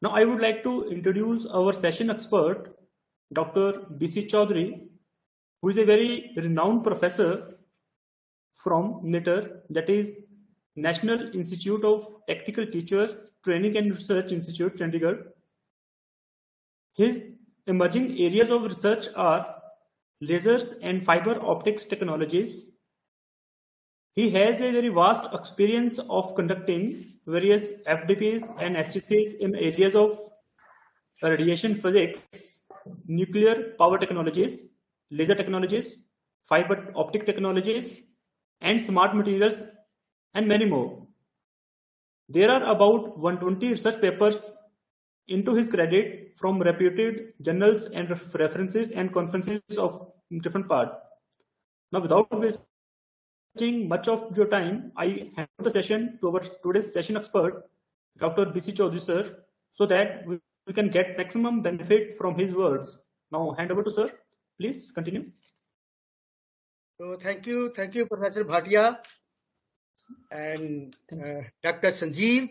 Now I would like to introduce our session expert, Dr. B.C. Chaudhary, who is a very renowned professor from NITTTR, that is National Institute of Technical Teachers Training and Research Institute, Chandigarh. His emerging areas of research are lasers and fiber optics technologies. He has a very vast experience of conducting various FDPs and STCs in areas of radiation physics, nuclear power technologies, laser technologies, fiber optic technologies, and smart materials, and many more. There are about 120 research papers into his credit from reputed journals and references and conferences of different parts. Now, without wasting much of your time, I hand the session to our today's session expert, Dr. B.C. Chaudhary sir, so that we can get maximum benefit from his words. Now, hand over to sir. Please continue. So thank you, Professor Bhatia and Dr. Sanjeev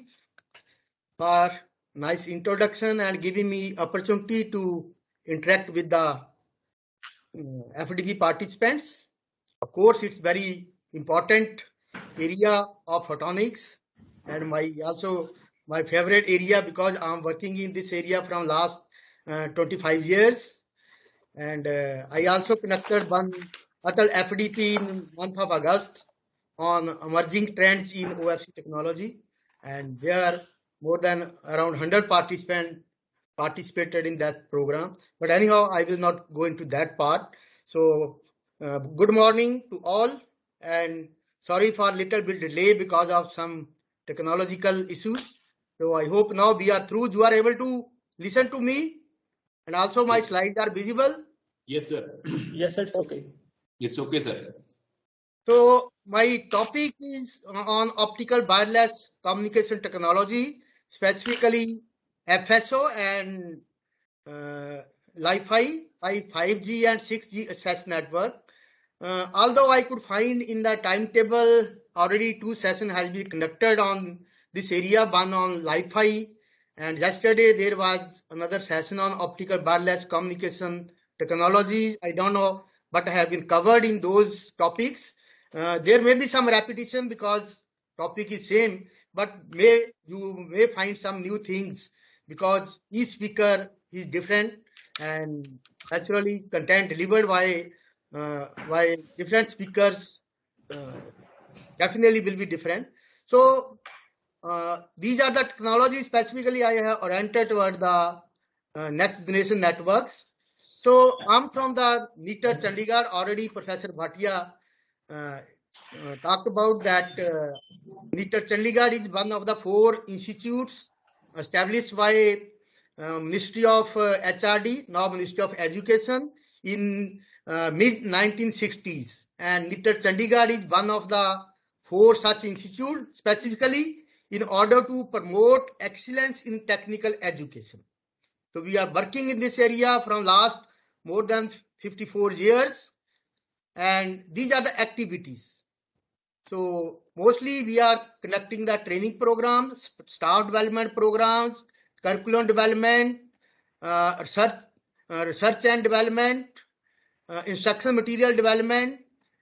for nice introduction and giving me opportunity to interact with the FDP participants. Of course, it's very important area of photonics and my favorite area because I'm working in this area from last 25 years. And I also conducted one Atal FDP in month of August on emerging trends in OFC technology. And there are more than around 100 participants participated in that program. But anyhow, I will not go into that part. So good morning to all, and sorry for little bit delay because of some technological issues. So I hope now we are through. You are able to listen to me, and also my slides are visible. Yes, sir. Yes, it's okay. It's okay, sir. So my topic is on optical wireless communication technology, specifically FSO and Li-Fi, 5G and 6G access network. Although I could find in the timetable already 2 sessions has been conducted on this area, one on Li-Fi, and yesterday there was another session on optical wireless communication technologies. I don't know what have been covered in those topics. There may be some repetition because topic is same, but you may find some new things because each speaker is different, and naturally content delivered by different speakers definitely will be different. So these are the technologies specifically I have oriented toward the next generation networks. So I'm from the NITTTR Chandigarh. Already Professor Bhatia talked about that. NITTTR Chandigarh is one of the 4 institutes established by Ministry of HRD, now Ministry of Education, in mid 1960s. And NITTTR Chandigarh is one of the 4 such institutes specifically in order to promote excellence in technical education. So we are working in this area from last more than 54 years, and these are the activities. So mostly we are conducting the training programs, staff development programs, curriculum development, research and development, instruction material development,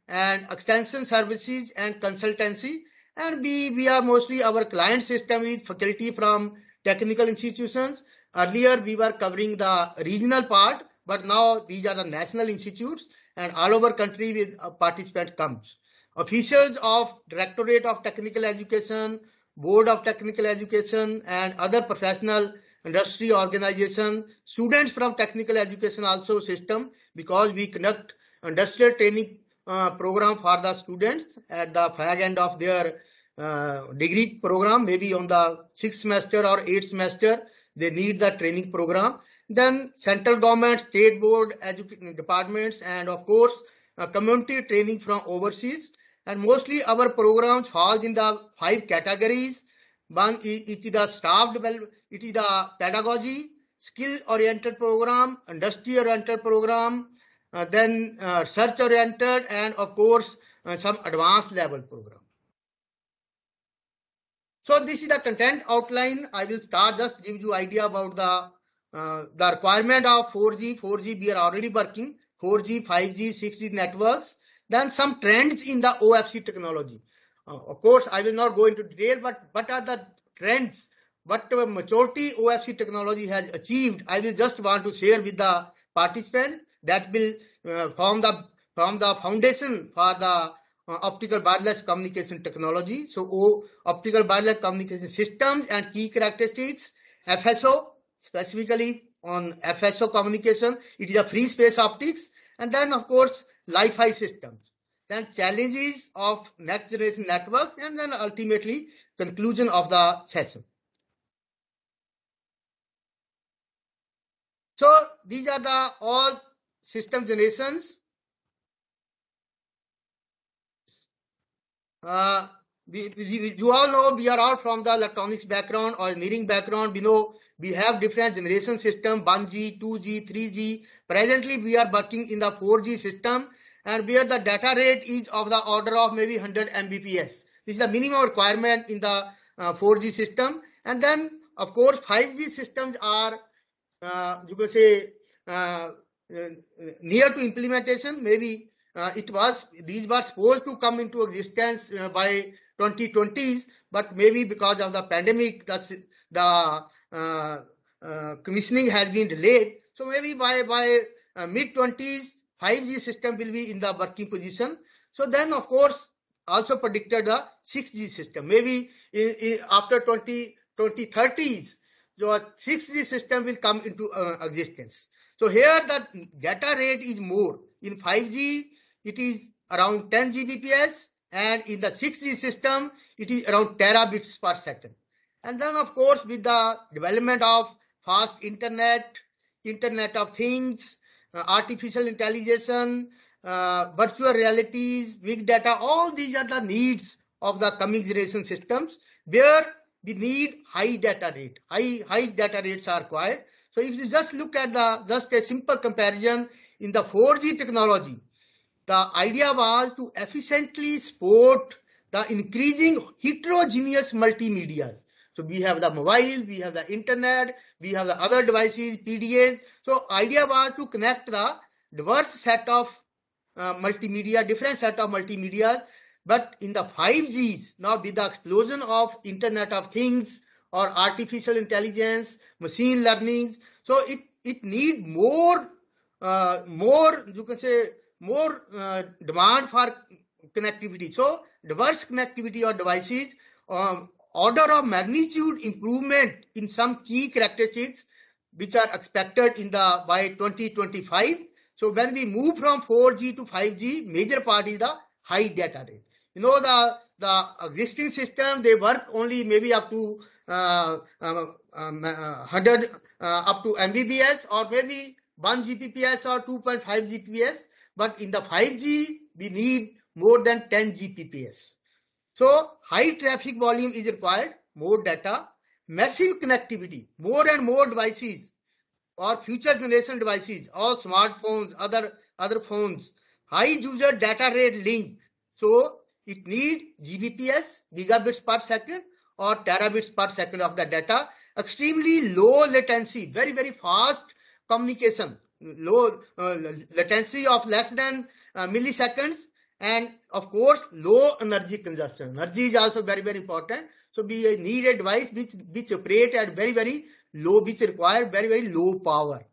and extension services and consultancy. And we are mostly, our client system is faculty from technical institutions. Earlier we were covering the regional part, but now these are the national institutes, and all over country with a participant comes. Officials of Directorate of Technical Education, Board of Technical Education, and other professional industry organization, students from technical education also system, because we conduct industrial training program for the students at the fag end of their degree program, maybe on the 6th semester or 8th semester, they need the training program. Then central government, state board, education departments, and of course, community training from overseas. And mostly our programs fall in the 5 categories. One is the staff development, it is the pedagogy, skill-oriented program, industry-oriented program, then research-oriented, and of course, some advanced level program. So this is the content outline. I will start, just give you idea about the requirement of 4G. 4G we are already working. 4G, 5G, 6G networks. Then some trends in the OFC technology. Of course, I will not go into detail, but what are the trends? What maturity OFC technology has achieved? I will just want to share with the participants that will form the foundation for the optical wireless communication technology. So optical wireless communication systems and key characteristics. FSO, specifically on FSO communication, it is a free space optics. And then of course Wi-Fi systems. Then challenges of next generation networks, and then ultimately conclusion of the session. So these are the all system generations. You all know we are all from the electronics background or engineering background. We know we have different generation system, 1G, 2G, 3G. Presently we are working in the 4G system, and where the data rate is of the order of maybe 100 Mbps. This is the minimum requirement in the 4G system. And then of course 5G systems are you can say near to implementation. Maybe these were supposed to come into existence by 2020s, but maybe because of the pandemic, the commissioning has been delayed. So maybe by mid 20s, 5G system will be in the working position. So then of course also predicted the 6G system. Maybe after 2030s, the 6G system will come into existence. So here the data rate is more. In 5G, it is around 10 Gbps, and in the 6G system, it is around terabits per second. And then of course, with the development of fast internet of things, artificial intelligence, virtual realities, big data, all these are the needs of the coming generation systems, where we need high data rate. High data rates are required. So if you just look at just a simple comparison in the 4G technology, the idea was to efficiently support the increasing heterogeneous multimedia. So we have the mobile, we have the internet, we have the other devices, PDAs. So idea was to connect the diverse set of multimedia, different set of multimedia. But in the 5Gs, now with the explosion of Internet of Things or artificial intelligence, machine learning, so it need more you can say more demand for connectivity. So diverse connectivity of devices, order of magnitude improvement in some key characteristics which are expected in the by 2025. So when we move from 4G to 5G, major part is the high data rate. You know, the existing system, they work only maybe up to 100 up to Mbps, or maybe 1 Gbps or 2.5 Gbps. But in the 5G, we need more than 10 Gbps. So high traffic volume is required, more data, massive connectivity, more and more devices or future generation devices, all smartphones, other phones, high user data rate link. So it needs Gbps, gigabits per second, or terabits per second of the data. Extremely low latency, very, very fast communication, low latency of less than milliseconds, and of course low energy consumption. Energy is also very, very important. So we need a device which operate at very, very low, which require very, very low power.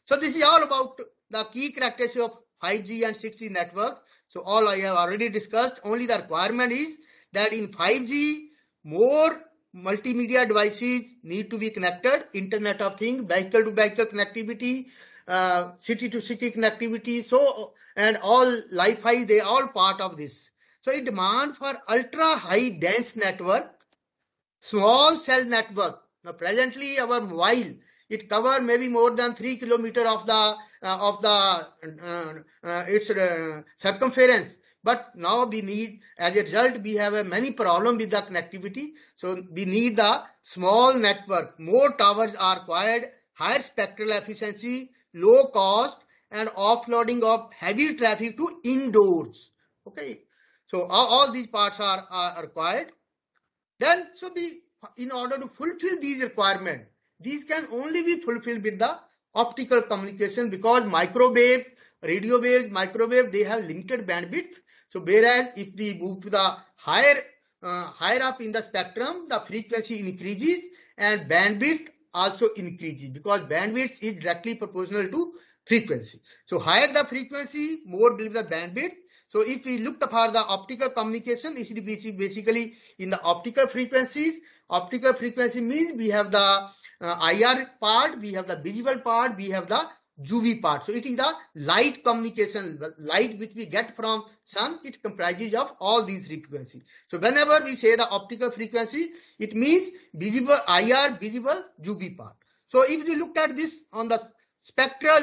So this is all about the key characteristics of 5G and 6G networks. So all I have already discussed. Only the requirement is that in 5G, more multimedia devices need to be connected, Internet of Things, vehicle to vehicle connectivity, city to city connectivity. So, and all Wi-Fi, they all part of this. So it demand for ultra high dense network, small cell network. Now presently our mobile, it cover maybe more than 3 kilometers of its circumference. But now we need, as a result, we have many problems with the connectivity. So we need the small network. More towers are required, higher spectral efficiency, low cost, and offloading of heavy traffic to indoors. Okay. So all these parts are required. Then, in order to fulfill these requirements, these can only be fulfilled with the optical communication, because microwave, radio wave, microwave, they have limited bandwidth. So whereas if we move to the higher up in the spectrum, the frequency increases and bandwidth also increases, because bandwidth is directly proportional to frequency. So higher the frequency, more will be the bandwidth. So if we look for the optical communication, it will be basically in the optical frequencies. Optical frequency means we have the IR part, we have the visible part, we have the UV part. So it is the light communication, light which we get from sun. It comprises of all these frequencies. So whenever we say the optical frequency, it means visible IR, visible UV part. So if you look at this on the spectral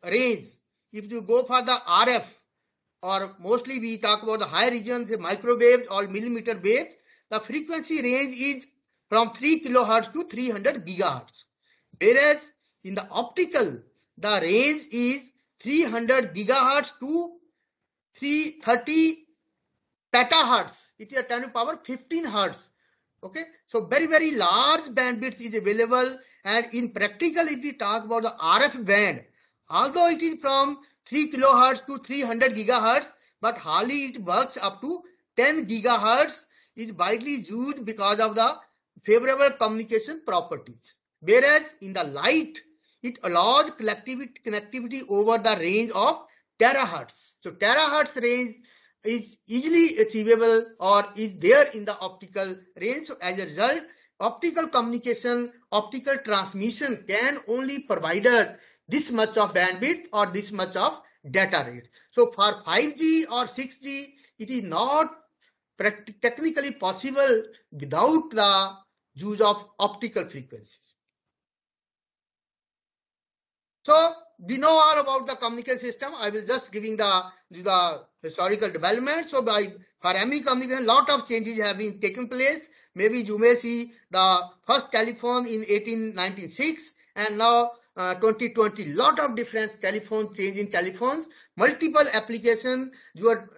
range, if you go for the RF, or mostly we talk about the high regions, microwave or millimeter wave, the frequency range is from 3 kilohertz to 300 gigahertz. Whereas in the optical, the range is 300 gigahertz to 330 petahertz. It is a 10 to power 15 hertz. Okay, so very, very large bandwidth is available. And in practical, if we talk about the RF band, although it is from 3 kilohertz to 300 gigahertz, but hardly it works up to 10 gigahertz is widely used because of the favorable communication properties. Whereas in the light, it allows connectivity over the range of terahertz. So terahertz range is easily achievable or is there in the optical range. So as a result, optical communication, optical transmission can only provide this much of bandwidth or this much of data rate. So for 5G or 6G, it is not technically possible without the use of optical frequencies. So we know all about the communication system. I will just giving the historical development. So for any communication, lot of changes have been taken place. Maybe you may see the first telephone in 1896 and now 2020, lot of different telephone change in telephones, multiple applications.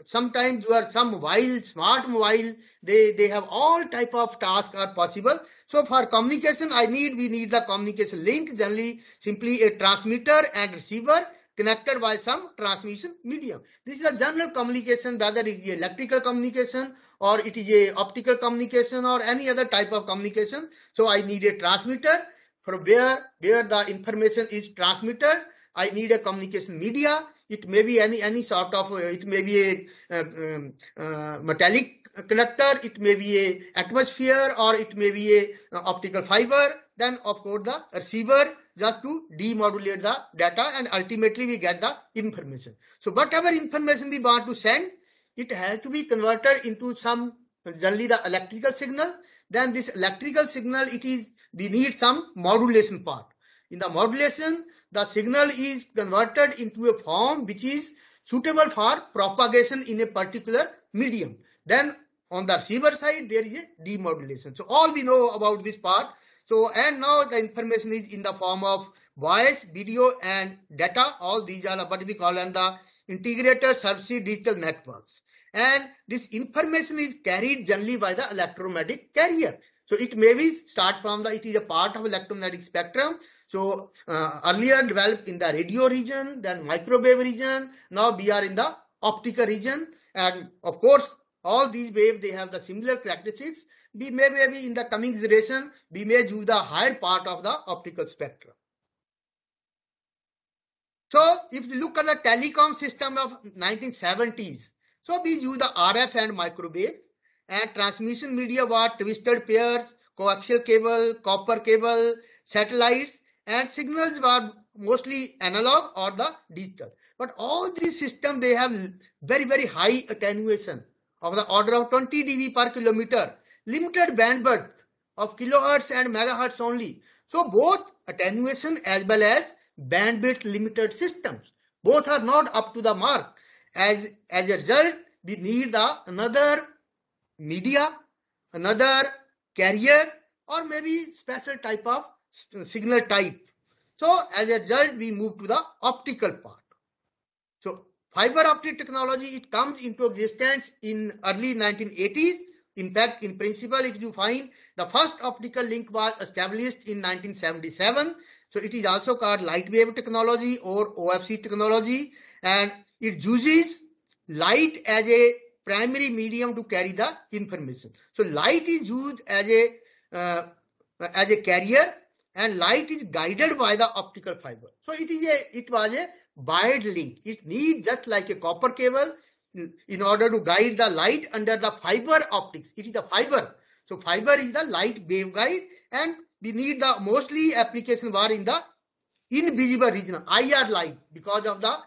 Sometimes some mobile, smart mobile, they have all type of tasks are possible. So for communication, we need the communication link, generally simply a transmitter and receiver connected by some transmission medium. This is a general communication, whether it is electrical communication or it is a optical communication or any other type of communication. So I need a transmitter from where the information is transmitted. I need a communication media. It may be any sort of, it may be a metallic conductor, it may be a atmosphere, or it may be a optical fiber. Then of course the receiver, just to demodulate the data, and ultimately we get the information. So whatever information we want to send, it has to be converted into some, generally the electrical signal. Then this electrical signal, we need some modulation part. In the modulation, the signal is converted into a form which is suitable for propagation in a particular medium. Then on the receiver side, there is a demodulation. So all we know about this part. So, and now the information is in the form of voice, video and data. All these are what we call the integrated services digital networks. And this information is carried generally by the electromagnetic carrier. So it may be start from it is a part of electromagnetic spectrum. So earlier developed in the radio region, then microwave region. Now we are in the optical region. And of course, all these waves, they have the similar characteristics. We maybe in the coming generation, we may use the higher part of the optical spectrum. So if you look at the telecom system of 1970s, so we use the RF and microwave, and transmission media were twisted pairs, coaxial cable, copper cable, satellites, and signals were mostly analog or the digital. But all these systems, they have very, very high attenuation of the order of 20 dB per kilometer, limited bandwidth of kilohertz and megahertz only. So both attenuation as well as bandwidth limited systems, both are not up to the mark. As a result, we need another media, another carrier, or maybe special type of signal type. So as a result, we move to the optical part. So fiber optic technology, it comes into existence in early 1980s. In fact, in principle, if you find, the first optical link was established in 1977. So it is also called light wave technology or OFC technology, and it uses light as a primary medium to carry the information. So light is used as a carrier, and light is guided by the optical fiber. So it was a wired link. It needs just like a copper cable in order to guide the light under the fiber optics. It is the fiber. So fiber is the light waveguide, and we need the mostly application were in the invisible region, IR light, because of the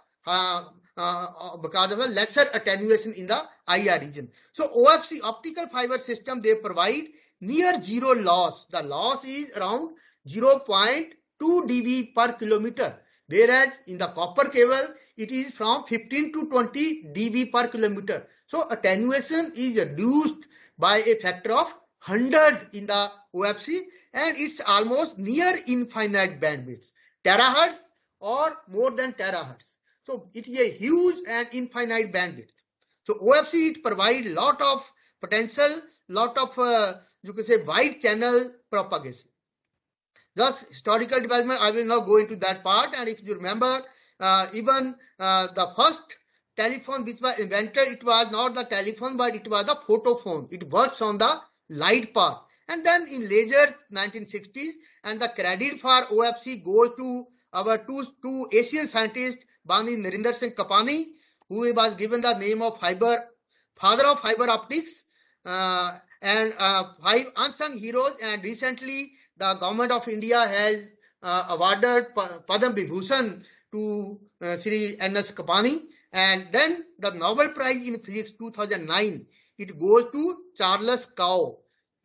lesser attenuation in the IR region. So OFC, optical fiber system, they provide near zero loss. The loss is around 0.2 dB per kilometer, whereas in the copper cable it is from 15 to 20 dB per kilometer. So attenuation is reduced by a factor of 100 in the OFC, and it's almost near infinite bandwidth, terahertz or more than terahertz. So it is a huge and infinite bandwidth. So OFC, it provides lot of potential, lot of you can say wide channel propagation. Thus, historical development, I will not go into that part. And if you remember, even the first telephone which was invented, it was not the telephone, but it was the photophone. It works on the light part. And then in later 1960s, and the credit for OFC goes to our two Asian scientists, one is Narinder Singh Kapani, who was given the name of father of fiber optics, and 5 unsung heroes. And recently, the government of India has awarded Padma Vibhushan to Sri N.S. Kapani. And then the Nobel Prize in Physics 2009, it goes to Charles Cow.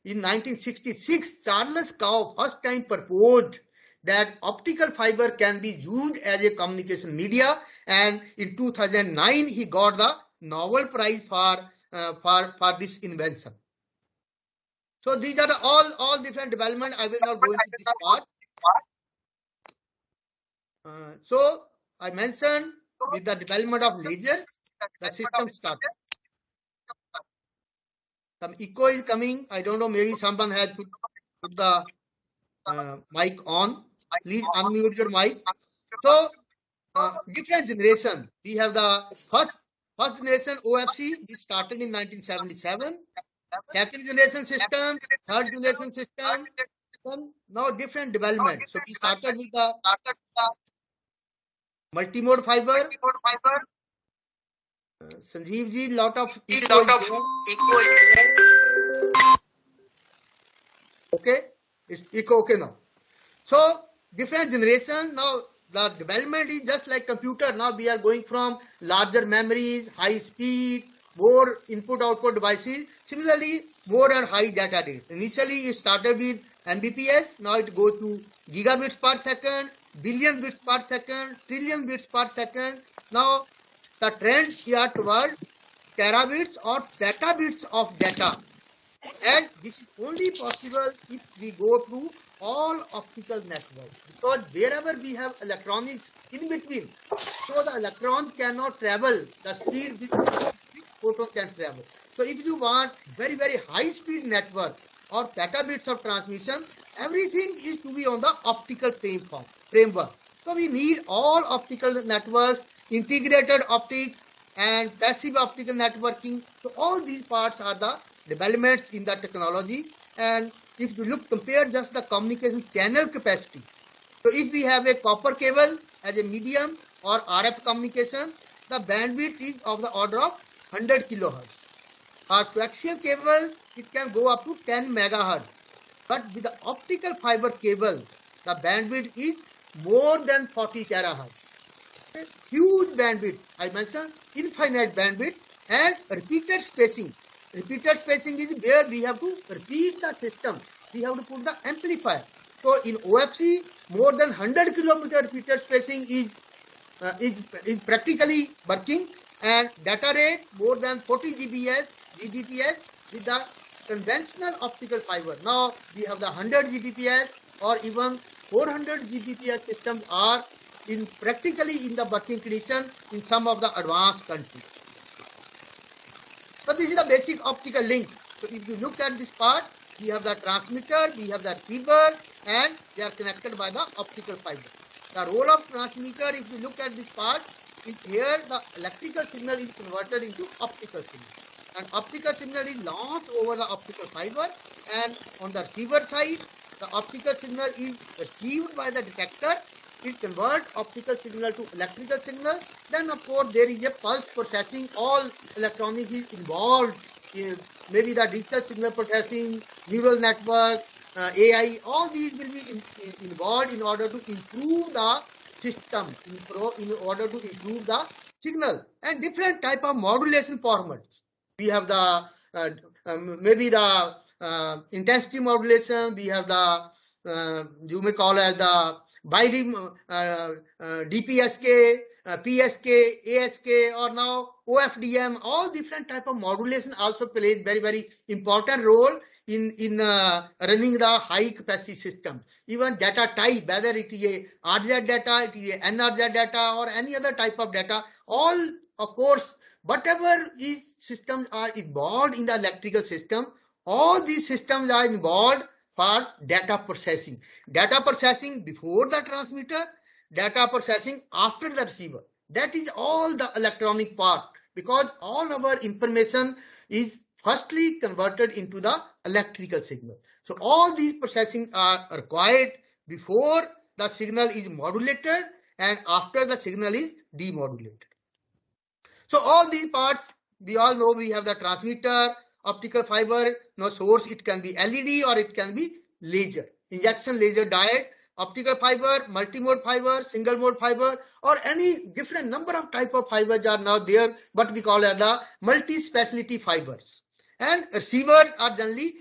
In 1966, Charles Cow first time proposed that optical fiber can be used as a communication media, and in 2009 he got the Nobel Prize for this invention. So these are all different development. I will not go into this part. So I mentioned with the development of lasers, the system started. Some echo is coming. I don't know, maybe someone has put the mic on. Please unmute your mic. So different generation. We have the first generation OFC, we started in 1977. Second generation system, third generation system, then now different development. So we started with the multimode fiber. Sanjeev ji, lot of echo is there. Okay, it's echo okay now. So different generation. Now the development is just like computer. Now we are going from larger memories, high speed, more input-output devices. Similarly, more and high data rate. Initially, it started with Mbps. Now it goes to gigabits per second, billion bits per second, trillion bits per second. Now the trend here toward terabits or petabits of data. And this is only possible if we go through all optical networks, because wherever we have electronics in between, so the electron cannot travel the speed with which photon can travel. So if you want very, very high speed network or petabits of transmission, everything is to be on the optical framework. So we need all optical networks, integrated optics and passive optical networking. So all these parts are the developments in the technology. And if you compare just the communication channel capacity. So if we have a copper cable as a medium or RF communication, the bandwidth is of the order of 100 kilohertz. Our coaxial cable, it can go up to 10 megahertz. But with the optical fiber cable, the bandwidth is more than 40 terahertz. Okay? Huge bandwidth. I mentioned infinite bandwidth and repeated spacing. Repeated spacing is where we have to repeat the system. We have to put the amplifier. So in OFC, more than 100 kilometer repeated spacing is practically working, and data rate more than 40 Gbps with the conventional optical fiber. Now we have the 100 Gbps or even 400 Gbps systems are practically in the working condition in some of the advanced countries. So this is the basic optical link. So if you look at this part, we have the transmitter, we have the receiver, and they are connected by the optical fiber. The role of transmitter, if you look at this part, is here the electrical signal is converted into optical signal. And optical signal is launched over the optical fiber, and on the receiver side, the optical signal is received by the detector. It converts optical signal to electrical signal. Then of course there is a pulse processing. All electronics is involved. Maybe the digital signal processing, neural network, AI. All these will be involved in order to improve the system, in order to improve the signal, and different type of modulation formats. We have the maybe the intensity modulation. We have the you may call as the binary DPSK, PSK, ASK, or now OFDM. All different type of modulation also plays very important role in running the high capacity system. Even data type, whether it is a RZ data, it is a NRZ data, or any other type of data, all of course, whatever is systems are involved in the electrical system, all these systems are involved for data processing. Data processing before the transmitter, data processing after the receiver. That is all the electronic part, because all our information is firstly converted into the electrical signal. So all these processing are required before the signal is modulated and after the signal is demodulated. So all these parts, we all know we have the transmitter, optical fiber, no source, it can be LED or it can be laser, injection laser diode, optical fiber, multi-mode fiber, single mode fiber, or any different number of type of fibers are now there, what we call as the multi-specialty fibers. And receivers are generally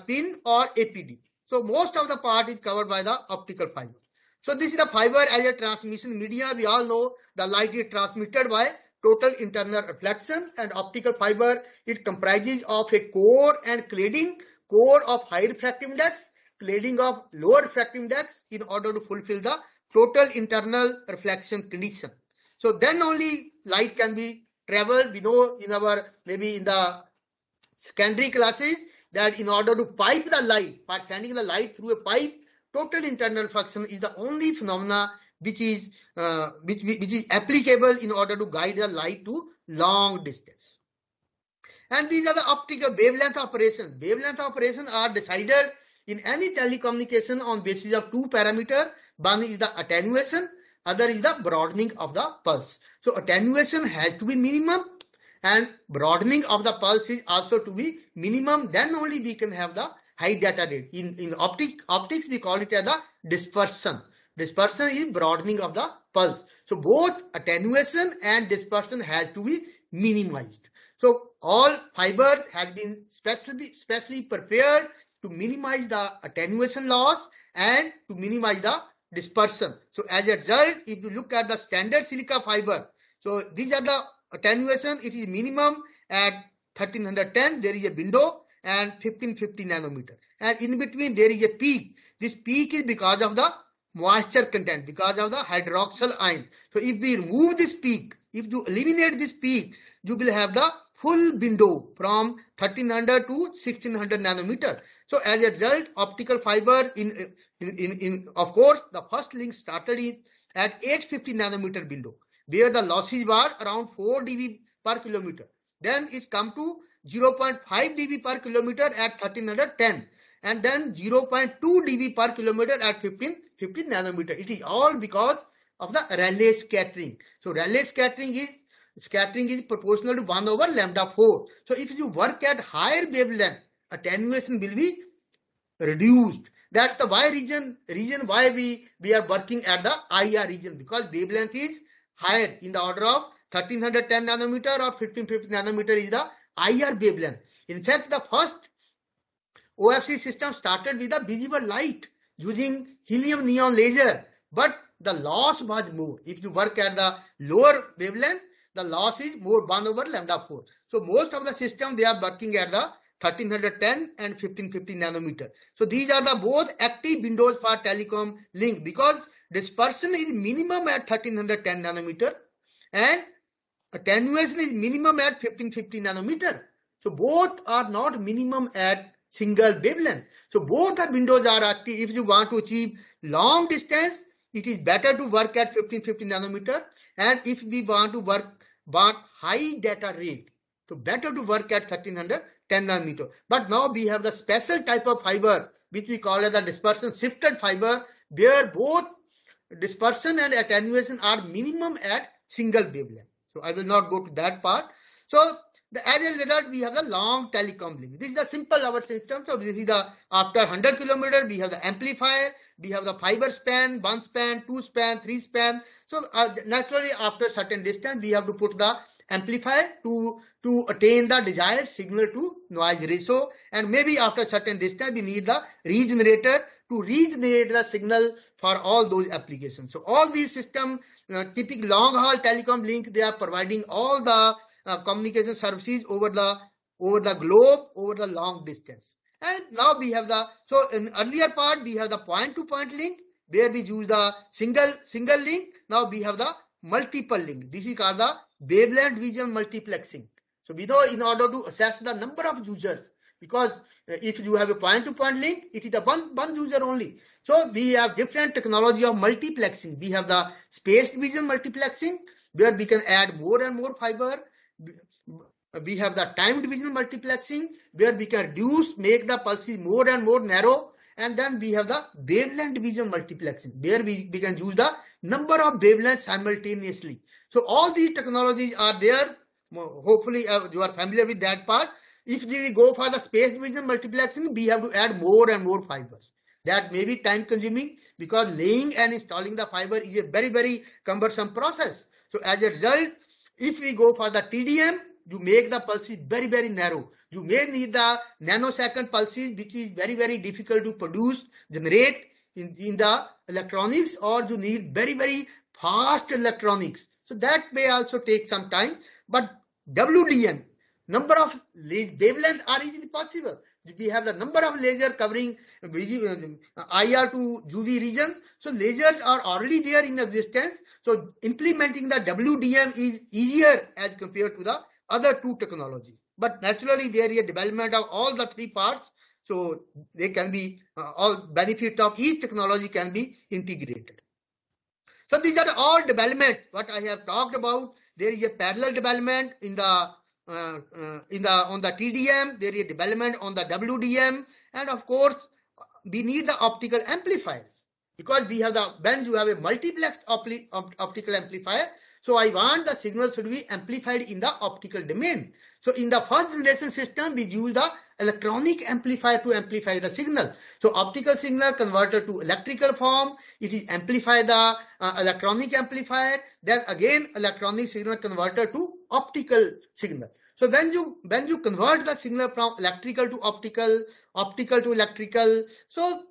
PIN or APD. So most of the part is covered by the optical fiber. So this is the fiber as a transmission media. We all know the light is transmitted by total internal reflection, and optical fiber, it comprises of a core and cladding, core of high refractive index, cladding of lower refractive index, in order to fulfill the total internal reflection condition. So then only light can be traveled. We know in our, maybe in the secondary classes, that in order to pipe the light, for sending the light through a pipe, total internal reflection is the only phenomena which is applicable in order to guide the light to long distance. And these are the optical wavelength operations. Wavelength operations are decided in any telecommunication on basis of two parameters. One is the attenuation, other is the broadening of the pulse. So attenuation has to be minimum, and broadening of the pulse is also to be minimum. Then only we can have the high data rate. In optics we call it as the dispersion. Dispersion is broadening of the pulse. So both attenuation and dispersion has to be minimized. So all fibers have been specially prepared to minimize the attenuation loss and to minimize the dispersion. So as a result, if you look at the standard silica fiber, so these are the attenuation, it is minimum at 1310, there is a window, and 1550 nanometer. And in between there is a peak. This peak is because of the moisture content, because of the hydroxyl ion. So if we remove this peak, if you eliminate this peak, you will have the full window from 1300 to 1600 nanometer. So as a result, optical fiber of course, the first link started at 850 nanometer window, where the losses were around 4 dB per kilometer. Then it's come to 0.5 dB per kilometer at 1310, and then 0.2 dB per kilometer at 1550 nanometer. It is all because of the Rayleigh scattering. So Rayleigh scattering is proportional to 1 over lambda 4. So if you work at higher wavelength, attenuation will be reduced. That's the reason why we are working at the IR region, because wavelength is higher, in the order of 1310 nanometer or 1550 nanometer is the IR wavelength. In fact, the first OFC system started with the visible light using helium neon laser, but the loss was more. If you work at the lower wavelength, the loss is more, 1 over lambda 4. So most of the system, they are working at the 1310 and 1550 nanometer. So these are the both active windows for telecom link, because dispersion is minimum at 1310 nanometer and attenuation is minimum at 1550 nanometer. So both are not minimum at single wavelength. So both the windows are active. If you want to achieve long distance, it is better to work at 1550 nanometer. And if we want to want high data rate, so better to work at 1310 nanometer. But now we have the special type of fiber, which we call as the dispersion shifted fiber, where both dispersion and attenuation are minimum at single wavelength. So I will not go to that part. So as a result, we have the long telecom link. This is the simple our system. So this is the after 100 kilometer, we have the amplifier, we have the fiber span, 1 span, 2 span, 3 span. So naturally, after certain distance, we have to put the amplifier to attain the desired signal to noise ratio, and maybe after certain distance we need the regenerator to regenerate the signal for all those applications. So all these systems, typical long haul telecom link, they are providing all the communication services over the globe, over the long distance. And now we have the, so in earlier part we have the point to point link where we use the single link. Now we have the multiple link. This is called the wavelength vision multiplexing. So we know in order to assess the number of users, because if you have a point to point link, it is a one user only. So we have different technology of multiplexing. We have the spaced vision multiplexing where we can add more and more fiber. We have the timed vision multiplexing where we can reduce, make the pulses more and more narrow. And then we have the wavelength vision multiplexing where we can use the number of wavelengths simultaneously. So all these technologies are there. Hopefully you are familiar with that part. If we go for the spaced vision multiplexing, we have to add more and more fibers. That may be time consuming because laying and installing the fiber is a very, very cumbersome process. So as a result, if we go for the TDM, you make the pulses very, very narrow. You may need the nanosecond pulses, which is very, very difficult to produce, generate in the electronics, or you need very, very fast electronics. So that may also take some time. But WDM, number of wavelengths are easily possible. We have the number of lasers covering IR to UV region. So lasers are already there in existence. So implementing the WDM is easier as compared to the other two technologies. But naturally there is a development of all the three parts. So they can be all benefit of each technology can be integrated. So these are all development what I have talked about. There is a parallel development in the on the TDM, there is a development on the WDM, and of course we need the optical amplifiers because we have the, when you have a multiplexed optical amplifier, so I want the signal should be amplified in the optical domain. So in the first generation system we use the electronic amplifier to amplify the signal. So optical signal converted to electrical form, it is amplify the electronic amplifier, then again electronic signal converted to optical signal. So when you convert the signal from electrical to optical, optical to electrical, so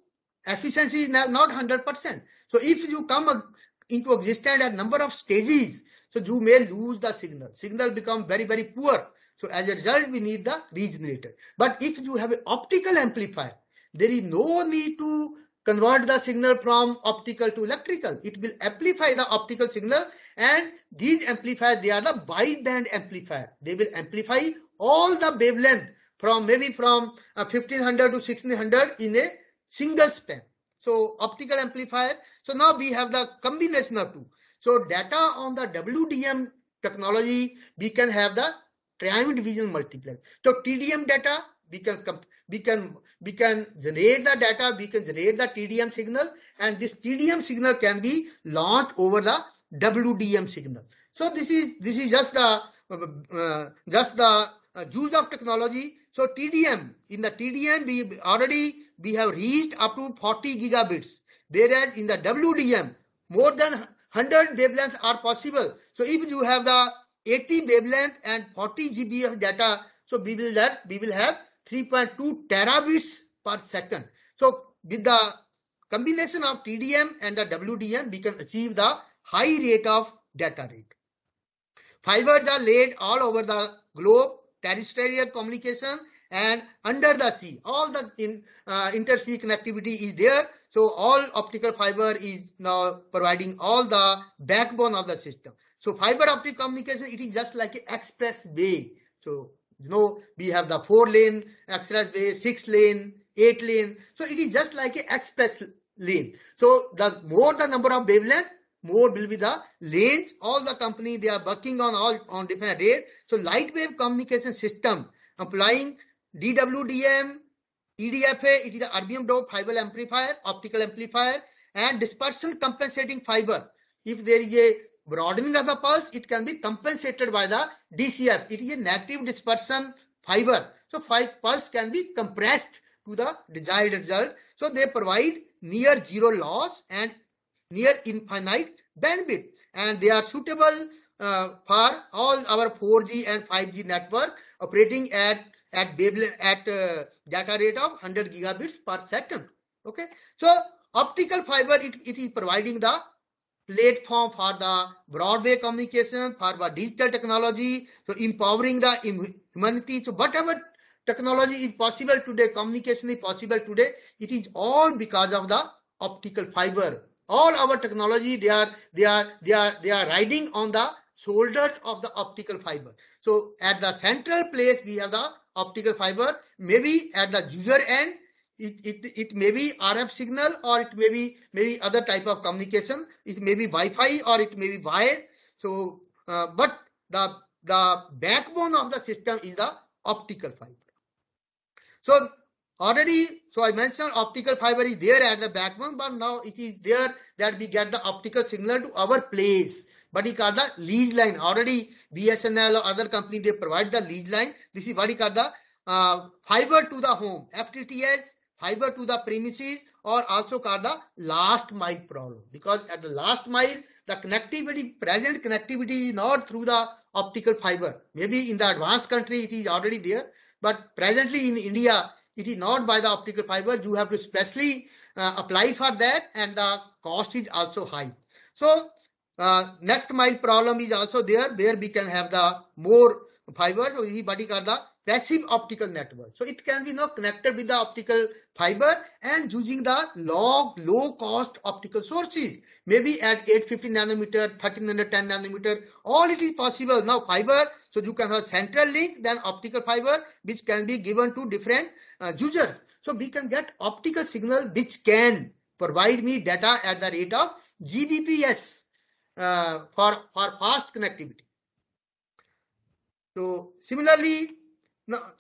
efficiency is not 100%. So if you come into existence at number of stages, so you may lose the signal. Signal become very, very poor. So as a result, we need the regenerator. But if you have an optical amplifier, there is no need to convert the signal from optical to electrical. It will amplify the optical signal, and these amplifiers, they are the wideband amplifier. They will amplify all the wavelength from maybe from 1500 to 1600 in a single span. So optical amplifier. So now we have the combination of two. So data on the WDM technology, we can have the timed vision multiplex. So TDM data, we can generate the data, we can generate the TDM signal, and this TDM signal can be launched over the WDM signal. So this is just the use of technology. So TDM, in the TDM we have reached up to 40 gigabits, whereas in the WDM more than 100 wavelengths are possible. So if you have the 80 wavelength and 40 GB of data, so we will have 3.2 terabits per second. So with the combination of TDM and the WDM, we can achieve the high rate of data rate. Fibers are laid all over the globe, terrestrial communication and under the sea. All the intersea connectivity is there. So all optical fiber is now providing all the backbone of the system. So fiber optic communication, it is just like an expressway. So You know, we have the 4-lane expressway, 6-lane, 8-lane. So it is just like an express lane. So the more the number of wavelength, more will be the lanes. All the company, they are working on different rate. So light wave communication system applying DWDM, EDFA, it is the erbium doped fiber amplifier, optical amplifier, and dispersion compensating fiber. If there is a broadening of the pulse, it can be compensated by the DCF. It is a negative dispersion fiber. So pulse can be compressed to the desired result. So they provide near zero loss and near infinite bandwidth, and they are suitable for all our 4G and 5G network operating at data rate of 100 gigabits per second. Okay, so optical fiber, it is providing the platform for the broadway communication, for the digital technology, so empowering the humanity. So whatever technology is possible today, communication is possible today, it is all because of the optical fiber. All our technology, they are riding on the shoulders of the optical fiber. So at the central place, we have the optical fiber. Maybe at the user end, it may be RF signal, or it may be other type of communication. It may be Wi-Fi, or it may be wired. So, but the backbone of the system is the optical fiber. So already, so I mentioned optical fiber is there at the backbone, but now it is there that we get the optical signal to our place. But we call the lease line. Already BSNL or other company, they provide the lease line. This is what we call the fiber to the home, FTTH, fiber to the premises, or also called the last mile problem. Because at the last mile, the connectivity, present connectivity is not through the optical fiber. Maybe in the advanced country, it is already there. But presently in India, it is not by the optical fiber. You have to specially apply for that, and the cost is also high. So next mile problem is also there, where we can have the more fiber. So this is what is called the passive optical network. So it can be now connected with the optical fiber and using the low cost optical sources. Maybe at 850 nanometer, 1310 nanometer, all it is possible. Now fiber, so you can have central link, then optical fiber, which can be given to different users. So we can get optical signal which can provide me data at the rate of Gbps for fast connectivity. So similarly,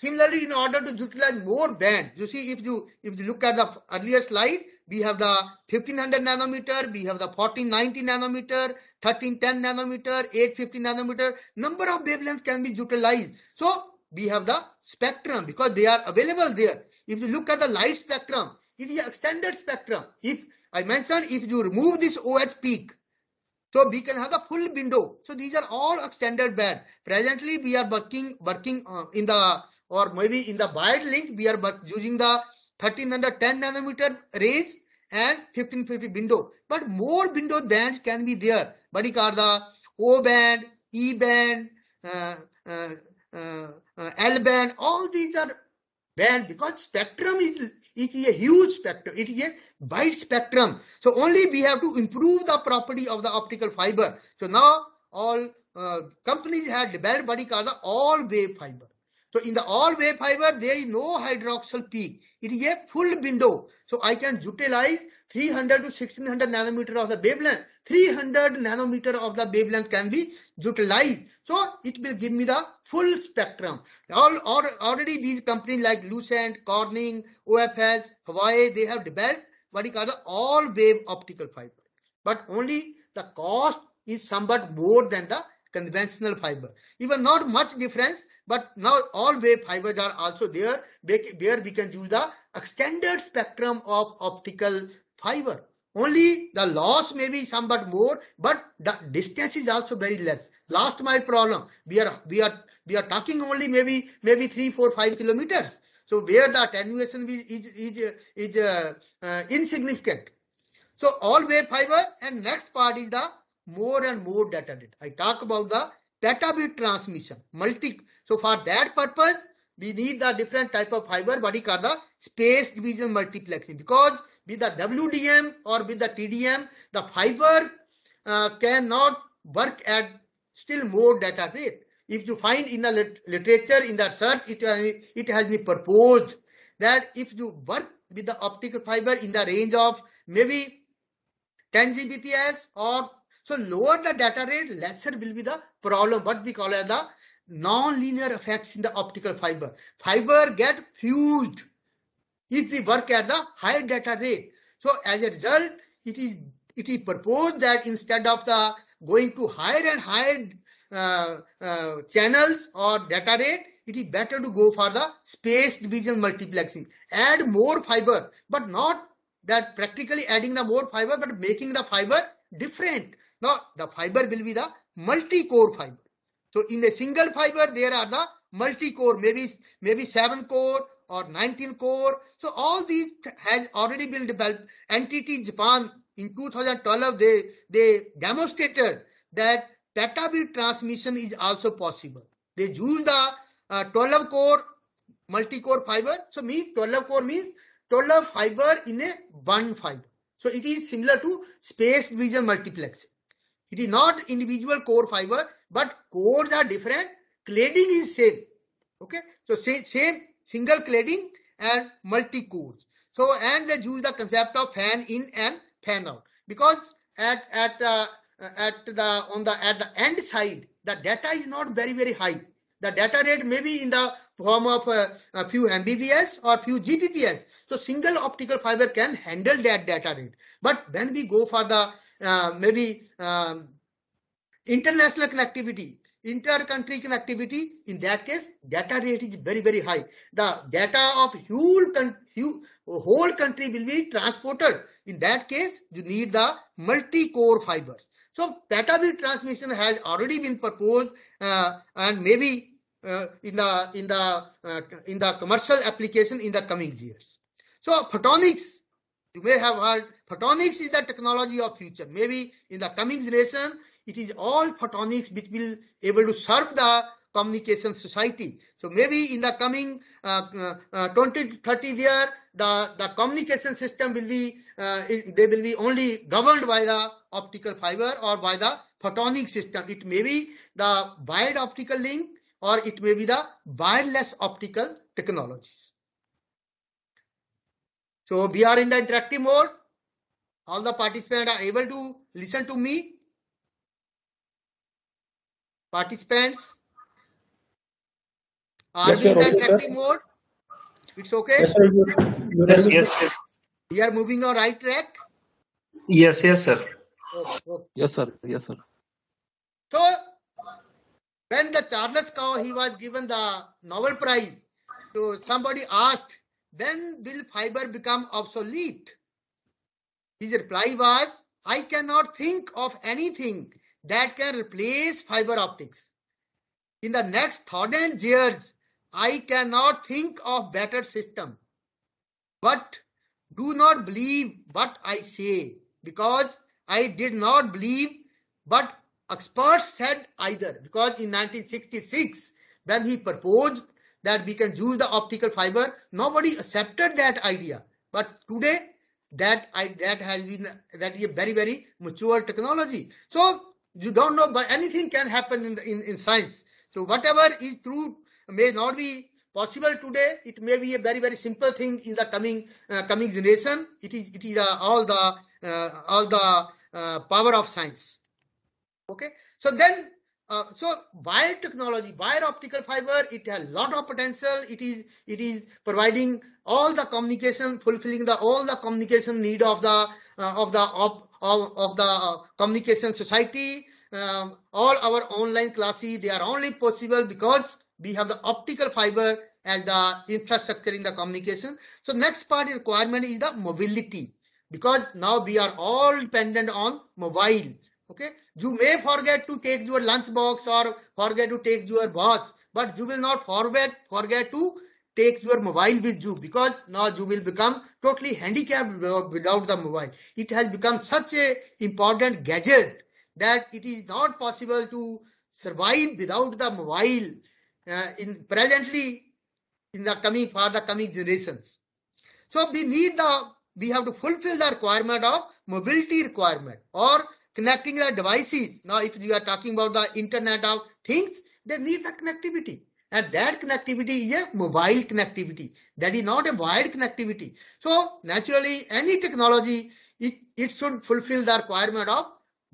in order to utilize more band, you see, if you look at the earlier slide, we have the 1500 nanometer, we have the 1490 nanometer, 1310 nanometer, 850 nanometer. Number of wavelengths can be utilized. So we have the spectrum because they are available there. If you look at the light spectrum, it is an extended spectrum. If I mentioned, if you remove this OH peak, so we can have the full window. So these are all extended band. Presently, we are working in the, or maybe in the wide link, we are using the 1310 nanometer range and 1550 window. But more window bands can be there. But it are the O band, E band, L band. All these are band because spectrum is a huge spectrum. It is a wide spectrum. So only we have to improve the property of the optical fiber. So now all companies have developed what is called the all wave fiber. So in the all wave fiber, there is no hydroxyl peak. It is a full window. So I can utilize 300 to 1600 nanometer of the wavelength. 300 nanometer of the wavelength can be utilized. So it will give me the full spectrum. Already these companies like Lucent, Corning, OFS, Hawaii, they have developed what is called the all wave optical fiber. But only the cost is somewhat more than the conventional fiber. Even not much difference, but now all wave fibers are also there where we can use the extended spectrum of optical fiber. Only the loss may be somewhat more, but the distance is also very less. Last mile problem, we are talking only maybe 3, 4, 5 kilometers. So where the attenuation is insignificant. So all wave fiber, and next part is the more and more data rate. I talk about the petabit transmission, So for that purpose, we need the different type of fiber, what we call the space division multiplexing. Because with the WDM or with the TDM, the fiber cannot work at still more data rate. if you find in the literature, in the research, it has been proposed that if you work with the optical fiber in the range of maybe 10 Gbps or so lower the data rate, lesser will be the problem, what we call as the non-linear effects in the optical fiber. Fiber get fused if we work at the high data rate. So as a result, it is proposed that instead of the going to higher and higher channels or data rate, it is better to go for the spaced division multiplexing. Add more fiber, but not that practically adding the more fiber, but making the fiber different. Now the fiber will be the multi-core fiber. So in a single fiber, there are the multi-core, maybe 7 core or 19 core. So all these has already been developed. NTT Japan in 2012, they demonstrated that petabit transmission is also possible. They use the 12 core multi-core fiber. So 12 core means 12 fiber in a one fiber. So it is similar to spaced division multiplexing. It is not individual core fiber, but cores are different. Cladding is same. Okay, so same single cladding and multi cores. So and they use the concept of fan in and fan out, because at the end side the data is not very high. The data rate may be in the form of a few Mbps or few Gbps. So single optical fiber can handle that data rate. But when we go for the international connectivity, inter-country connectivity, in that case, data rate is very high. The data of whole country will be transported. In that case, you need the multi-core fibers. So petabit transmission has already been proposed, and maybe in the commercial application in the coming years. So photonics, you may have heard, photonics is the technology of future. Maybe in the coming generation, it is all photonics which will able to serve the communication society. So maybe in the coming 20 to 30 years, the communication system will be they will be only governed by the optical fiber or by the photonic system. It may be the wired optical link, or it may be the wireless optical technologies. So we are in the interactive mode. All the participants are able to listen to me. Participants, are we in the interactive mode? It's okay? Yes, sir. Yes. We are moving on right track? Yes, sir. Okay. Yes, sir. So, when the Charles Cow, he was given the Nobel Prize, so somebody asked, when will fiber become obsolete? His reply was, I cannot think of anything that can replace fiber optics. In the next 1,000 years, I cannot think of better system. But do not believe what I say, because I did not believe what experts said either. Because in 1966, when he proposed that we can use the optical fiber, nobody accepted that idea. But today, that is a very mature technology. So you don't know, but anything can happen in science. So whatever is true may not be possible today. It may be a very simple thing in the coming generation. It is all the power of science. Okay. So then, so wire technology, wire optical fiber, it has a lot of potential. It is providing all the communication, fulfilling all the communication need of the communication society. All our online classes, they are only possible because we have the optical fiber as the infrastructure in the communication. So next part requirement is the mobility, because now we are all dependent on mobile. Okay, you may forget to take your lunch box or forget to take your watch, but you will not forget to take your mobile with you, because now you will become totally handicapped without the mobile. It has become such an important gadget that it is not possible to survive without the mobile presently in the coming generations. So we have to fulfill the requirement of mobility requirement or connecting the devices. Now, if you are talking about the Internet of Things, they need the connectivity. And that connectivity is a mobile connectivity. That is not a wired connectivity. So naturally, any technology, it should fulfill the requirement of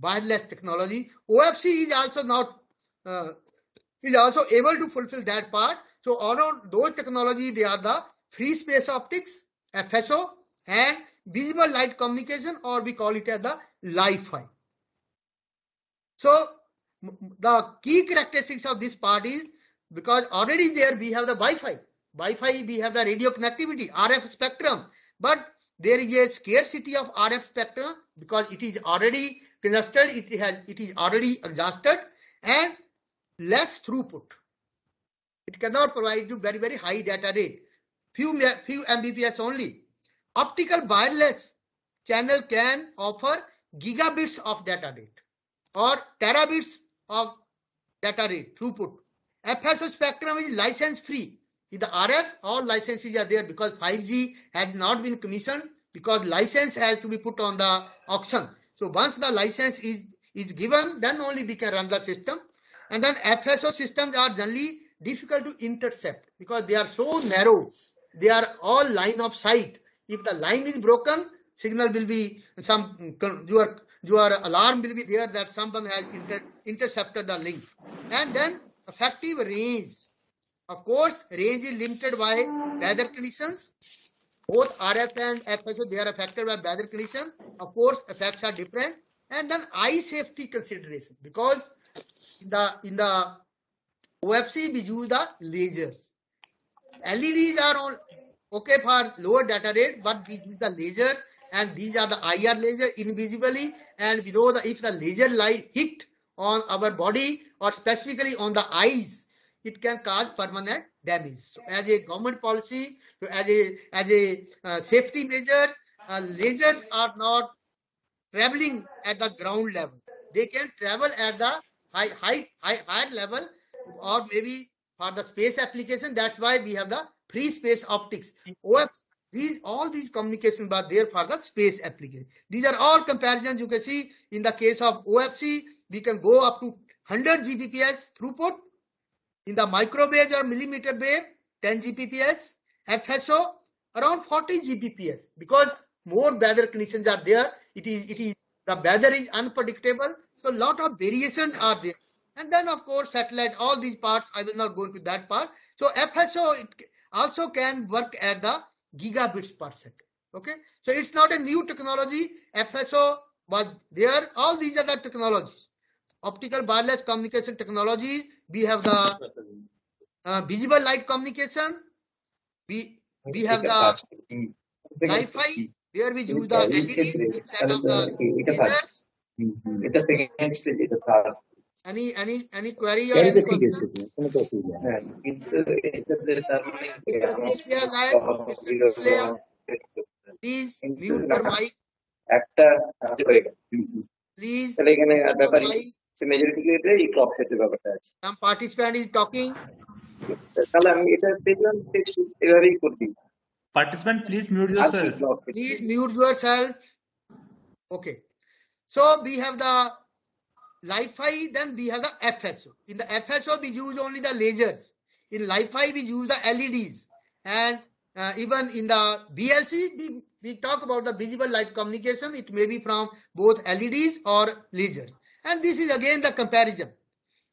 wireless technology. OFC is also not is also able to fulfill that part. So all of those technology, they are the free space optics, FSO, and visible light communication, or we call it as the Li-Fi. So the key characteristics of this part is, because already there we have the Wi-Fi. Wi-Fi, we have the radio connectivity, RF spectrum, but there is a scarcity of RF spectrum because it is already congested, it is already exhausted, and less throughput. It cannot provide you very, very high data rate. Few Mbps only. Optical wireless channel can offer gigabits of data rate or terabits of data rate throughput. FSO spectrum is license free. In the RF, all licenses are there because 5G has not been commissioned, because license has to be put on the auction. So once the license is given, then only we can run the system. And then FSO systems are generally difficult to intercept because they are so narrow. They are all line of sight. If the line is broken, signal will be your alarm will be there that someone has intercepted the link. And then effective range. Of course, range is limited by weather conditions. Both RF and FSO, they are affected by weather conditions. Of course, effects are different. And then eye safety consideration, because in the OFC we use the lasers. LEDs are okay for lower data rate, but we use the laser, and these are the IR laser invisibly, and we know that if the laser light hit on our body or specifically on the eyes, it can cause permanent damage. So as a government policy, so as a safety measure, lasers are not traveling at the ground level. They can travel at the higher level, or maybe for the space application. That's why we have the free space optics. All these communications are there for the space application. These are all comparisons you can see. In the case of OFC, we can go up to 100 Gbps throughput. In the microwave or millimeter wave, 10 Gbps. FSO, around 40 Gbps, because more weather conditions are there. The weather is unpredictable, so lot of variations are there. And then of course satellite, all these parts, I will not go into that part. So FSO, it also can work at the gigabits per second. Okay, so it's not a new technology. FSO was there. All these are the technologies. Optical wireless communication technologies. We have the visible light communication. We have the Li-Fi, where we use the LEDs instead of the lasers. Any query or any question? Mr. Tislia, please mute your mic. Please mute your mic. Some participant is talking. Participant, please mute yourself. Please mute yourself. Okay. So we have the Li-Fi, then we have the FSO. In the FSO, we use only the lasers. In Li-Fi, we use the LEDs. And even in the BLC, we talk about the visible light communication. It may be from both LEDs or lasers. And this is again the comparison.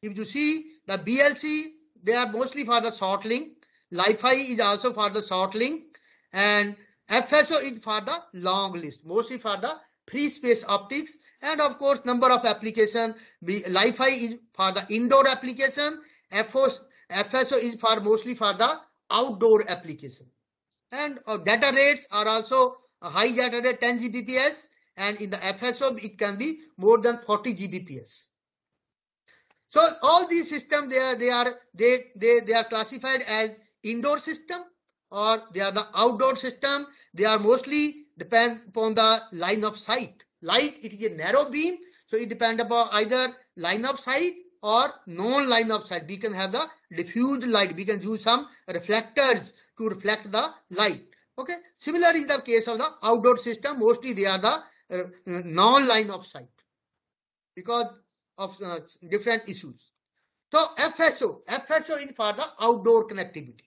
If you see the BLC, they are mostly for the short link. Li-Fi is also for the short link. And FSO is for the long list, mostly for the free space optics. And of course, number of application. Li-Fi is for the indoor application. FSO is for mostly for the outdoor application. And data rates are also a high data rate, 10 Gbps. And in the FSO, it can be more than 40 Gbps. So all these systems, they are classified as indoor system, or they are the outdoor system. They are mostly depend upon the line of sight. Light, it is a narrow beam, so it depends upon either line of sight or non-line of sight. We can have the diffused light. We can use some reflectors to reflect the light. Okay. Similar is the case of the outdoor system. Mostly they are the non-line of sight because of different issues. So FSO is for the outdoor connectivity.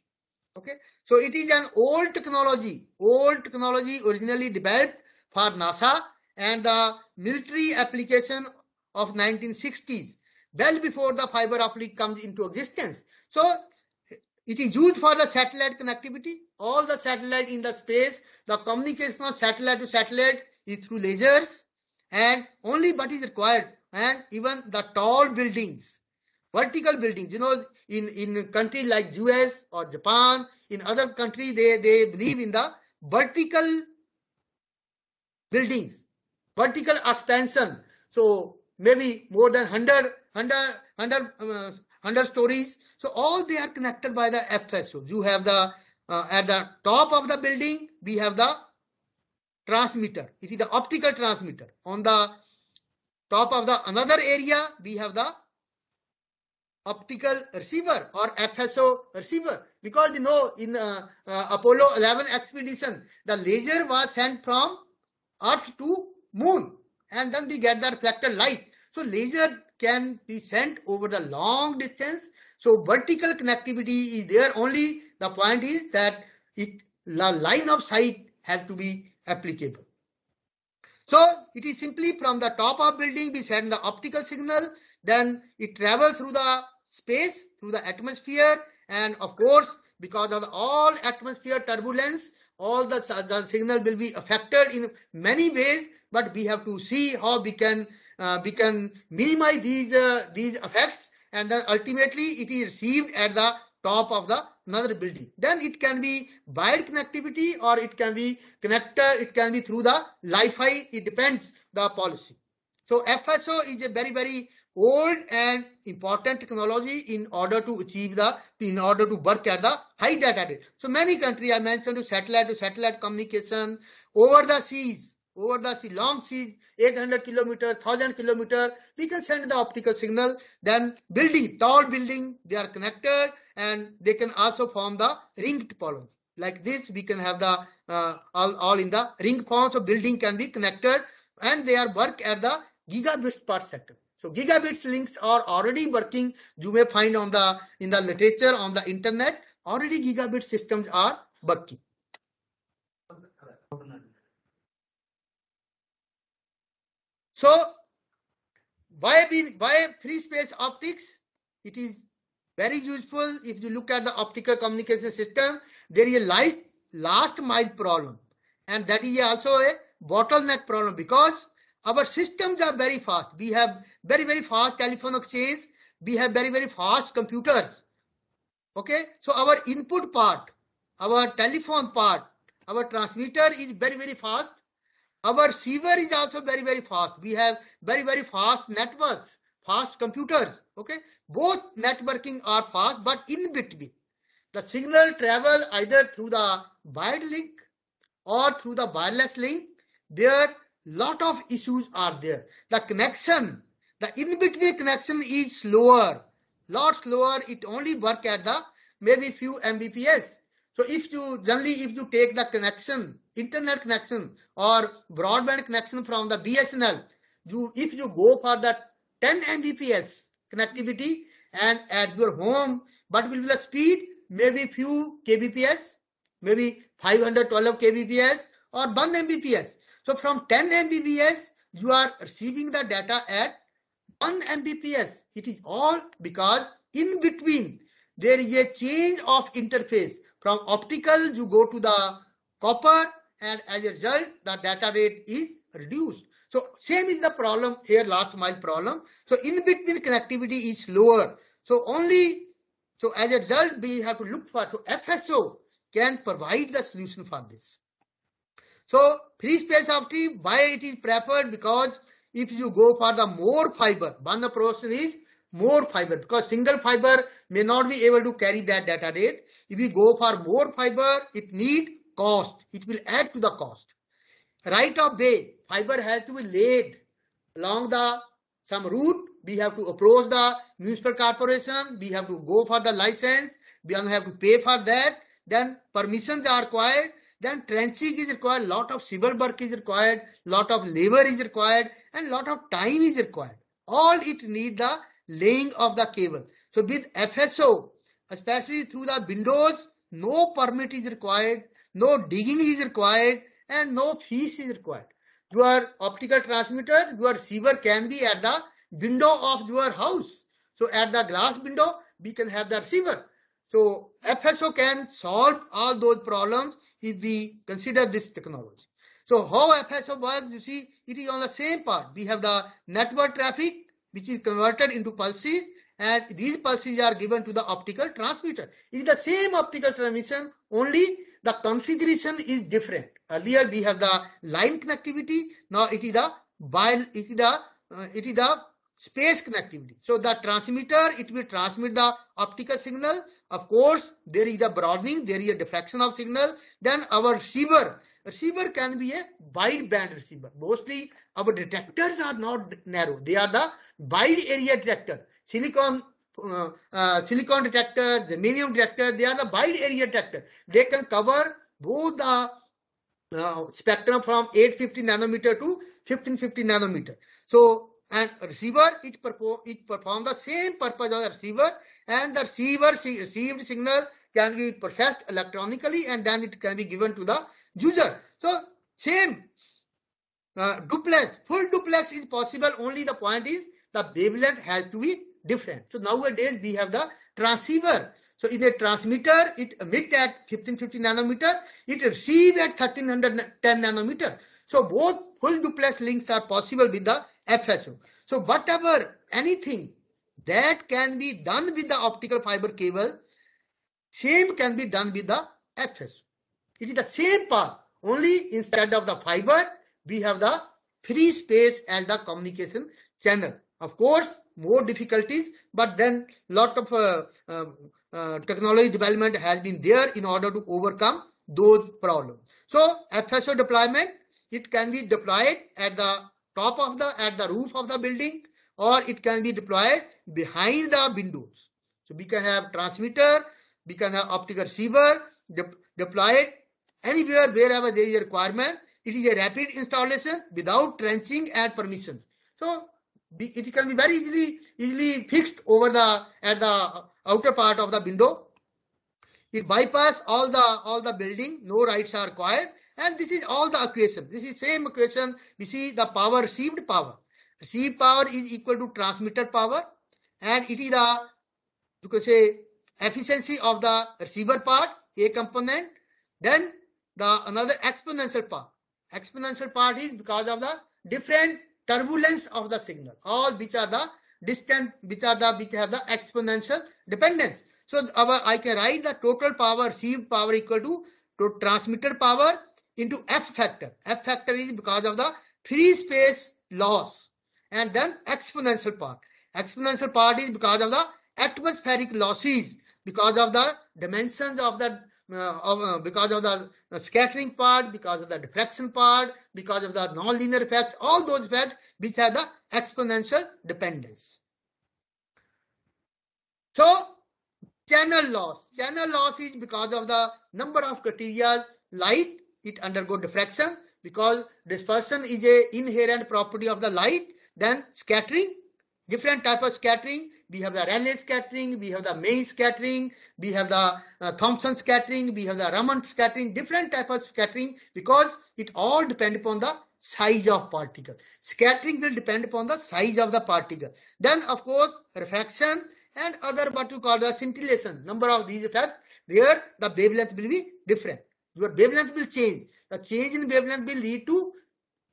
Okay, so it is an old technology originally developed for NASA and the military application of 1960s, well before the fiber optic comes into existence. So it is used for the satellite connectivity. All the satellite in the space, the communication of satellite to satellite is through lasers, and only what is required. And even the tall buildings, vertical buildings, in countries like US or Japan, in other countries, they believe in the vertical buildings, vertical expansion. So maybe more than 100 stories. So all they are connected by the FSO. You have the at the top of the building, we have the transmitter. It is the optical transmitter. On the top of the another area, we have the optical receiver or FSO receiver, because in Apollo 11 expedition, the laser was sent from Earth to Moon, and then we get the reflected light. So laser can be sent over the long distance. So vertical connectivity is there. Only the point is that the line of sight have to be applicable. So it is simply from the top of building we send the optical signal, then it travels through the space, through the atmosphere, and of course, because of all atmosphere turbulence, all the signal will be affected in many ways, but we have to see how we can minimize these effects, and then ultimately it is received at the top of the another building. Then it can be wired connectivity, or it can be connected, it can be through the Wi-Fi. It depends the policy. So FSO is a very, very old and important technology in order to work at the high data rate. So many countries, I mentioned, to satellite communication over the seas, long seas, 800 kilometers, 1000 kilometers, we can send the optical signal. Then tall building, they are connected, and they can also form the ring topology. Like this, we can have the all in the ring form. So building can be connected, and they are work at the gigabits per second. So gigabits links are already working. You may find in the literature on the internet, already gigabit systems are working. So why free space optics? It is very useful. If you look at the optical communication system, there is a last mile problem, and that is also a bottleneck problem, because our systems are very fast. We have very, very fast telephone exchange. We have very, very fast computers. Okay, so our input part, our telephone part, our transmitter is very, very fast. Our receiver is also very, very fast. We have very, very fast networks, fast computers. Okay, both networking are fast, but in between, the signal travel either through the wired link or through the wireless link. There lot of issues are there. The connection, the in-between connection is slower, lot slower. It only work at the maybe few Mbps. So if you take the connection, internet connection or broadband connection from the BSNL, if you go for the 10 Mbps connectivity, and at your home, what will be the speed? Maybe few kbps, maybe 512 kbps or 1 Mbps. So from 10 Mbps, you are receiving the data at 1 Mbps. It is all because in between there is a change of interface. From optical, you go to the copper, and as a result, the data rate is reduced. So same is the problem here, last mile problem. So in between connectivity is slower. So as a result, we have to look for, so FSO can provide the solution for this. So free space optics, why it is preferred? Because if you go for the more fiber, one approach is more fiber, because single fiber may not be able to carry that data rate. If you go for more fiber, it need cost. It will add to the cost. Right of way, fiber has to be laid along some route. We have to approach the municipal corporation. We have to go for the license. We have to pay for that. Then permissions are required. Then trenching is required. Lot of civil work is required. Lot of labor is required, and lot of time is required. All it need the laying of the cable. So with FSO, especially through the windows, no permit is required, no digging is required, and no fees is required. Your optical transmitter, your receiver can be at the window of your house. So at the glass window, we can have the receiver. So FSO can solve all those problems if we consider this technology. So how FSO works, you see, it is on the same part. We have the network traffic, which is converted into pulses, and these pulses are given to the optical transmitter. It is the same optical transmission, only the configuration is different. Earlier we have the line connectivity, now it is the space connectivity. So the transmitter, it will transmit the optical signal. Of course, there is a broadening, there is a diffraction of signal. Then our receiver can be a wide band receiver. Mostly our detectors are not narrow, they are the wide area detector. Silicon detector, germanium detector, they are the wide area detector. They can cover both the spectrum from 850 nanometer to 1550 nanometer. So, and receiver, it performs the same purpose of the receiver, and the received signal can be processed electronically, and then it can be given to the user. So same duplex, full duplex is possible, only the point is the wavelength has to be different. So nowadays we have the transceiver. So in a transmitter, it emits at 1550 nanometer, it receives at 1310 nanometer. So both full duplex links are possible with the FSO. So whatever, anything that can be done with the optical fiber cable, same can be done with the FSO. It is the same part, only instead of the fiber, we have the free space as the communication channel. Of course, more difficulties, but then lot of technology development has been there in order to overcome those problems. So FSO deployment, it can be deployed at the top of at the roof of the building, or it can be deployed behind the windows. So we can have transmitter, we can have optical receiver, deploy it anywhere, wherever there is a requirement. It is a rapid installation without trenching and permissions. So it can be very easily fixed over at the outer part of the window. It bypass all the building, no rights are required, and this is all the equation. This is same equation. We see the power, received power. Received power is equal to transmitter power, and it is the, you could say, efficiency of the receiver part, A component. Then the another exponential part. Exponential part is because of the different turbulence of the signal, all which are the distant, which have the exponential dependence. So I can write the total power, received power, equal to transmitter power into F factor. F factor is because of the free space loss, and then exponential part. Exponential part is because of the atmospheric losses, because of the dimensions of the because of the scattering part, because of the diffraction part, because of the nonlinear effects, all those effects which have the exponential dependence. So channel loss is because of the number of criteria. Light, it undergo diffraction because dispersion is a inherent property of the light. Then scattering, different type of scattering. We have the Rayleigh scattering, we have the May scattering, we have the Thomson scattering, we have the Raman scattering, different type of scattering, because it all depends upon the size of particle. Scattering will depend upon the size of the particle. Then of course refraction and other what you call the scintillation. Number of these effects, there the wavelength will be different. Your wavelength will change. The change in wavelength will lead to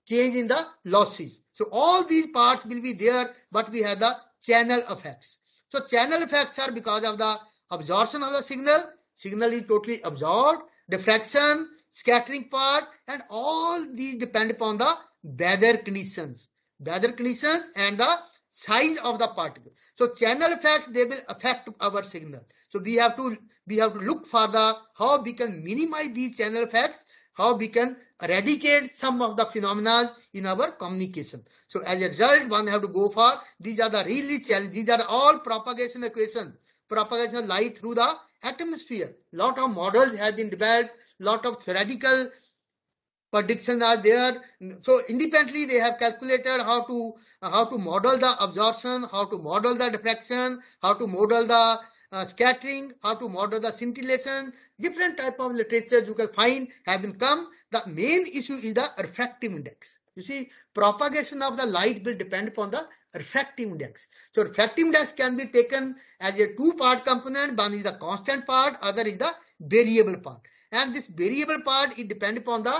change in the losses. So all these parts will be there, but we have the channel effects. So channel effects are because of the absorption of the signal. Signal is totally absorbed, diffraction, scattering part, and all these depend upon the weather conditions and the size of the particle. So channel effects, they will affect our signal. So we have to look for the how we can minimize these channel effects, how we can eradicate some of the phenomena in our communication. So as a result, one have to go for, these are the really challenge. These are all propagation equation, propagation of light through the atmosphere. Lot of models have been developed, lot of theoretical predictions are there. So independently they have calculated how to model the absorption, how to model the diffraction, how to model the scattering, how to model the scintillation. Different type of literature you can find have been come. The main issue is the refractive index. You see, propagation of the light will depend upon the refractive index. So refractive index can be taken as a two-part component. One is the constant part, other is the variable part. And this variable part, it depends upon the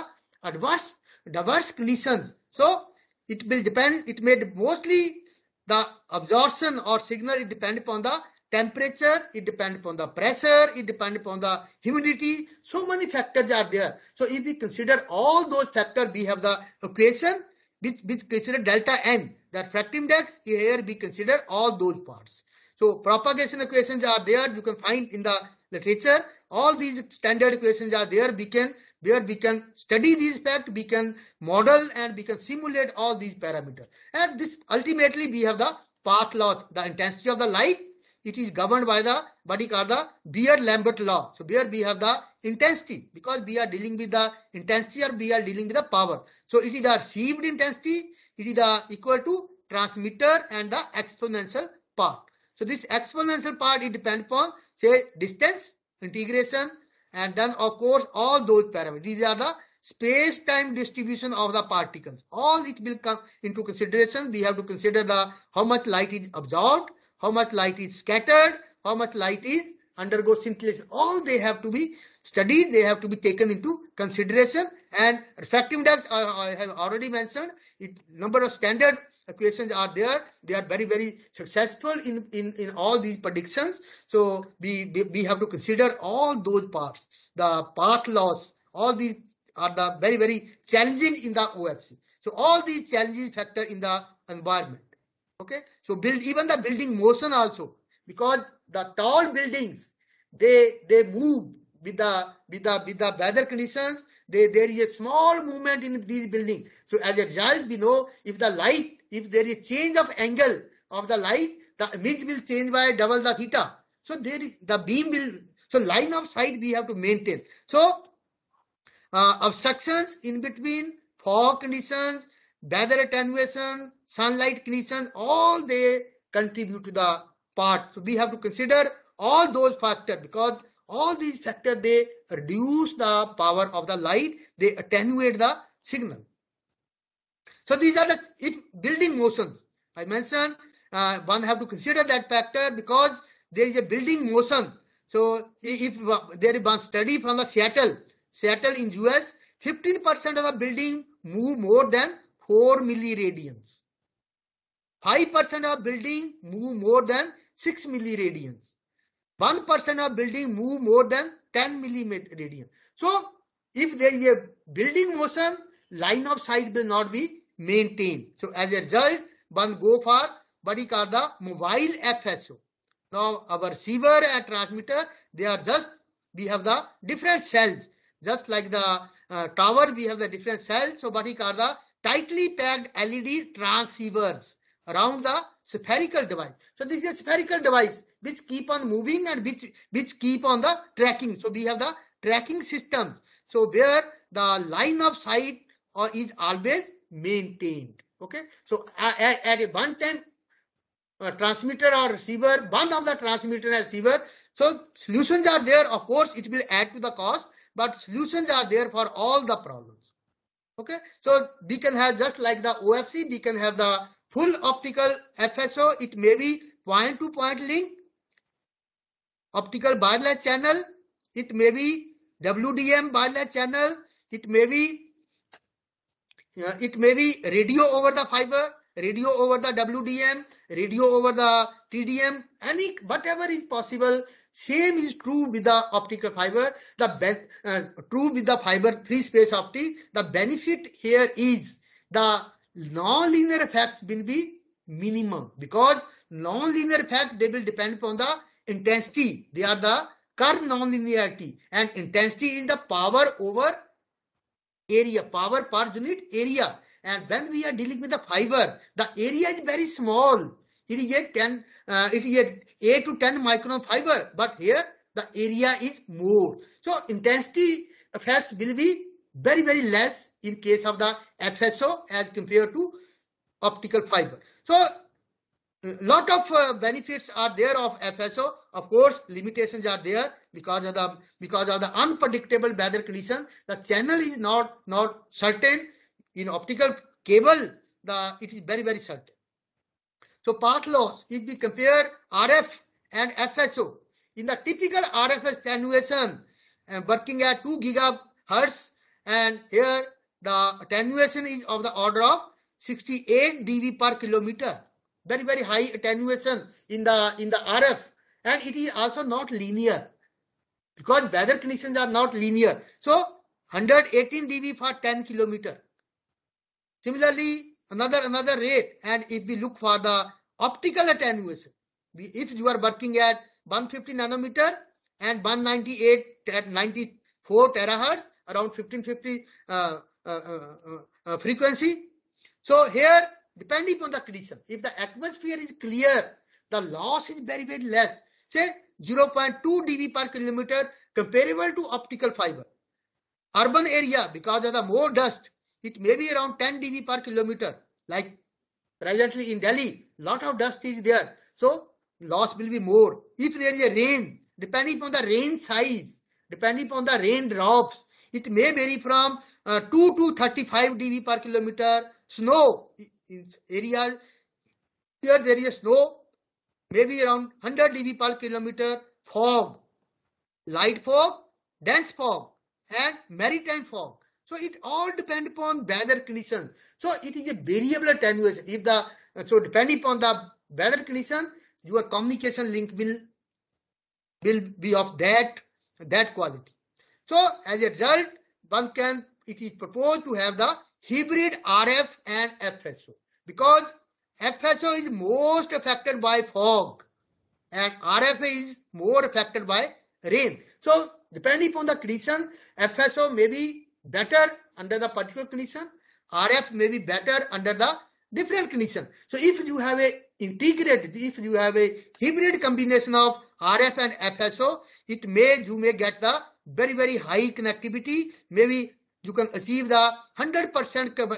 diverse conditions. So it will depend, it may mostly the absorption or signal, it depends upon the temperature, it depends upon the pressure, it depends upon the humidity. So many factors are there. So if we consider all those factors, we have the equation which consider delta n. The refractive index, here we consider all those parts. So propagation equations are there, you can find in the literature. All these standard equations are there. Where we can study these facts, we can model and we can simulate all these parameters. And this ultimately we have the path law, the intensity of the light. It is governed by the what we call the Beer-Lambert law. So here we have the intensity, because we are dealing with the intensity or we are dealing with the power. So it is the received intensity, it is the equal to transmitter and the exponential part. So this exponential part, it depends upon, say, distance, integration, and then of course all those parameters. These are the space-time distribution of the particles. All it will come into consideration. We have to consider the how much light is absorbed, how much light is scattered, how much light is undergo scintillation. All they have to be studied, they have to be taken into consideration. And refractive index, I have already mentioned, number of standard equations are there. They are very, very successful in all these predictions. So we have to consider all those parts. The path laws, all these are the very, very challenging in the OFC. So all these challenges factor in the environment. Okay, so even the building motion also, because the tall buildings, they move with the weather conditions. There is a small movement in these buildings. So as a result, we know if there is change of angle of the light, the image will change by double the theta. So the beam will, so line of sight we have to maintain. So obstructions in between, fog conditions, weather attenuation, sunlight conditions, all they contribute to the part. So we have to consider all those factors, because all these factors, they reduce the power of the light, they attenuate the signal. So these are the building motions. I mentioned one have to consider that factor, because there is a building motion. So if there is one study from the Seattle in US, 15% of the building move more than 4 milliradians. 5% of building move more than 6 milliradians. 1% of building move more than 10 milliradians. So if there is a building motion, line of sight will not be maintained. So as a result, one go for what we call the mobile FSO. Now our receiver and transmitter, we have the different cells. Just like the tower, we have the different cells. So what we call the tightly packed LED transceivers around the spherical device. So this is a spherical device which keep on moving and which keep on the tracking. So we have the tracking systems. So where the line of sight is always maintained. Okay. So at a one time transmitter or receiver, one of the transmitter and receiver. So solutions are there. Of course, it will add to the cost, but solutions are there for all the problems. Okay. So we can have, just like the OFC, we can have the full optical FSO. It may be point-to-point link, optical wireless channel. It may be WDM wireless channel. It may be radio over the fiber, radio over the WDM, radio over the TDM, whatever is possible. Same is true with the optical fiber. True with the fiber free space optic. The benefit here is the non-linear effects will be minimum, because non-linear effects, they will depend upon the intensity. They are the curve non-linearity, and intensity is the power over area, power per unit area. And when we are dealing with the fiber, the area is very small. It is a 8 to 10 micron fiber, but here the area is more. So intensity effects will be very, very less in case of the FSO as compared to optical fiber. So lot of benefits are there of FSO. Of course, limitations are there because of the unpredictable weather condition. The channel is not certain. In optical cable, it is very, very certain. So path loss, if we compare RF and FSO, in the typical RF attenuation working at 2 gigahertz, and here the attenuation is of the order of 68 dB per kilometer. Very, very high attenuation in the RF, and it is also not linear because weather conditions are not linear. So 118 dB for 10 kilometer. Similarly, another rate, and if we look for the optical attenuation, if you are working at 150 nanometer and 198 at 94 terahertz, around 1550 frequency. So here, depending on the condition, if the atmosphere is clear, the loss is very, very less. Say 0.2 dB per kilometer, comparable to optical fiber. Urban area, because of the more dust, it may be around 10 dB per kilometer. Like presently in Delhi, lot of dust is there. So loss will be more. If there is a rain, depending on the rain size, depending on the rain drops, it may vary from 2 to 35 dB per kilometer. Snow in areas here there is a snow, maybe around 100 dB per kilometer. Fog, light fog, dense fog, and maritime fog. So it all depends upon weather condition. So it is a variable attenuation. So depending upon the weather condition, your communication link will be of that quality. So as a result, it is proposed to have the hybrid RF and FSO, because FSO is most affected by fog and RF is more affected by rain. So depending upon the condition, FSO may be better under the particular condition, RF may be better under the different condition. So if you have if you have a hybrid combination of RF and FSO, you may get the very, very high connectivity. Maybe you can achieve the 100%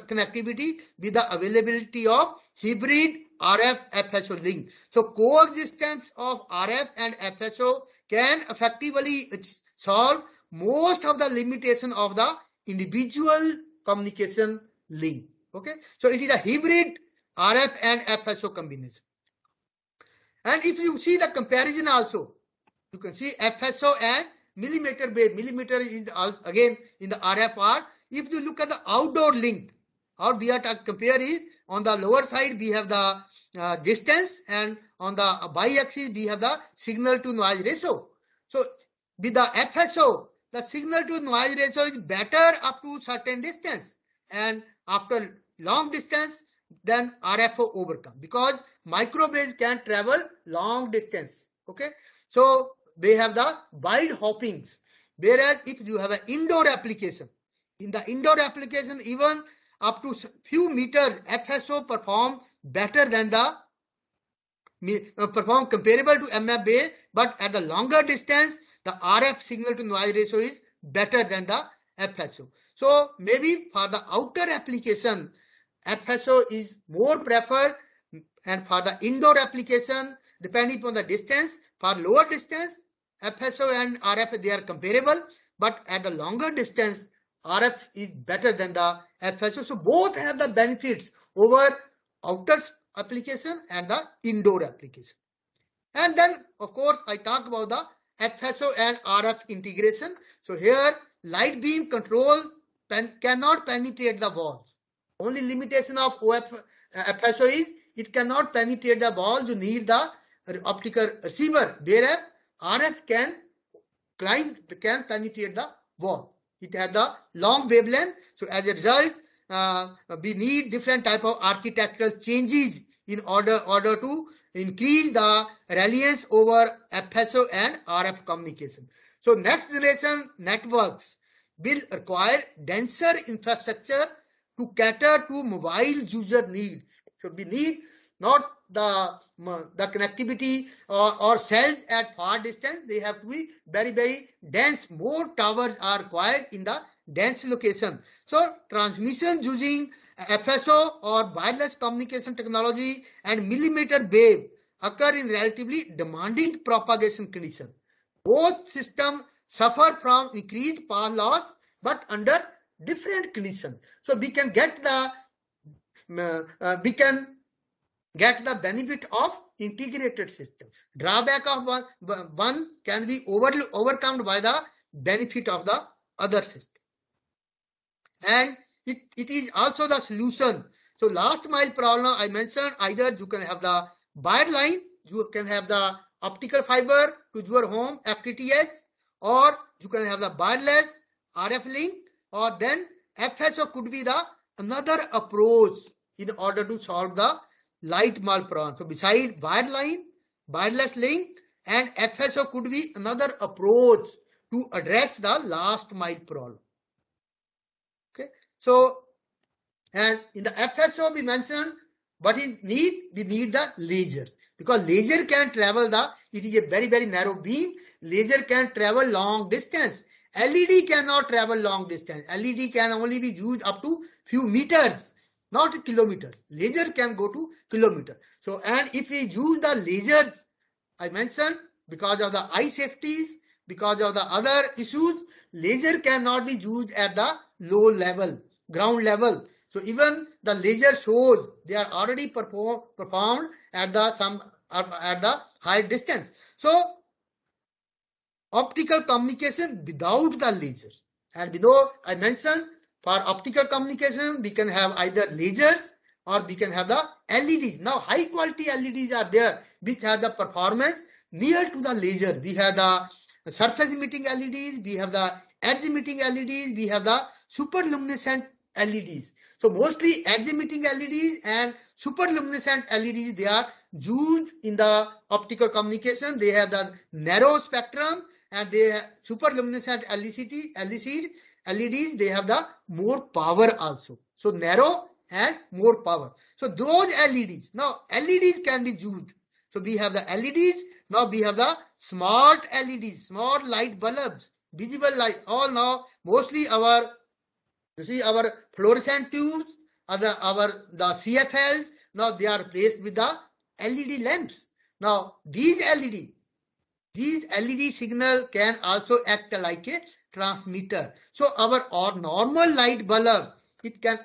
connectivity with the availability of hybrid RF FSO link. So coexistence of RF and FSO can effectively solve most of the limitation of the individual communication link. Okay, so it is a hybrid RF and FSO combination. And if you see the comparison also, you can see FSO and millimeter wave. Millimeter is again in the RF part. If you look at the outdoor link, or we are to compare is on the lower side we have the distance, and on the y-axis we have the signal to noise ratio. So with the FSO, the signal to noise ratio is better up to certain distance, and after long distance then RFO overcome, because microwave can travel long distance. Okay, so they have the wide hoppings, whereas if you have an indoor application, in the indoor application even up to few meters FSO perform better than perform comparable to MFA, but at the longer distance the RF signal to noise ratio is better than the FSO. So maybe for the outer application FSO is more preferred, and for the indoor application, depending upon the distance, for lower distance FSO and RF they are comparable, but at the longer distance RF is better than the FSO. So both have the benefits over outer application and the indoor application. And then of course I talked about the FSO and RF integration. So here light beam control cannot penetrate the walls. Only limitation of FSO is it cannot penetrate the walls. You need the optical receiver, whereas RF can penetrate the wall. It has the long wavelength. So as a result, we need different type of architectural changes in order to increase the reliance over FSO and RF communication. So next generation networks will require denser infrastructure to cater to mobile user need. So we need not the connectivity or cells at far distance. They have to be very, very dense. More towers are required in the dense location. So transmission using FSO or wireless communication technology and millimeter wave occur in relatively demanding propagation conditions. Both systems suffer from increased power loss, but under different conditions. So we can get the benefit of integrated system. Drawback of one can be overcome by the benefit of the other system. And it is also the solution. So last mile problem I mentioned, either you can have the wire line, you can have the optical fiber to your home FTTH, or you can have the wireless RF link, or then FSO could be the another approach in order to solve the light mile problem. So beside wire line, wireless link, and FSO could be another approach to address the last mile problem. Okay, so and in the FSO we mentioned what is need, we need the lasers, because laser can travel it is a very narrow beam. Laser can travel long distance. LED cannot travel long distance. LED can only be used up to few meters, not kilometers. Laser can go to kilometers. So, and if we use the lasers, I mentioned, because of the eye safeties, because of the other issues, laser cannot be used at the low level, ground level. So even the laser shows they are already performed at the high distance. So optical communication without the lasers, and below I mentioned for optical communication we can have either lasers or we can have the LEDs. Now high quality LEDs are there which have the performance near to the laser. We have the surface emitting LEDs, we have the edge emitting LEDs, we have the superluminescent LEDs. So mostly edge emitting LEDs and superluminescent LEDs, they are used in the optical communication. They have the narrow spectrum, and they have superluminescent LEDs, they have the more power also. So narrow and more power. So those LEDs, now LEDs can be used. So we have the LEDs, now we have the smart LEDs, smart light bulbs, visible light. All now mostly our fluorescent tubes, the CFLs, now they are replaced with the LED lamps. Now these LED signal can also act like a transmitter. So our normal light bulb, it can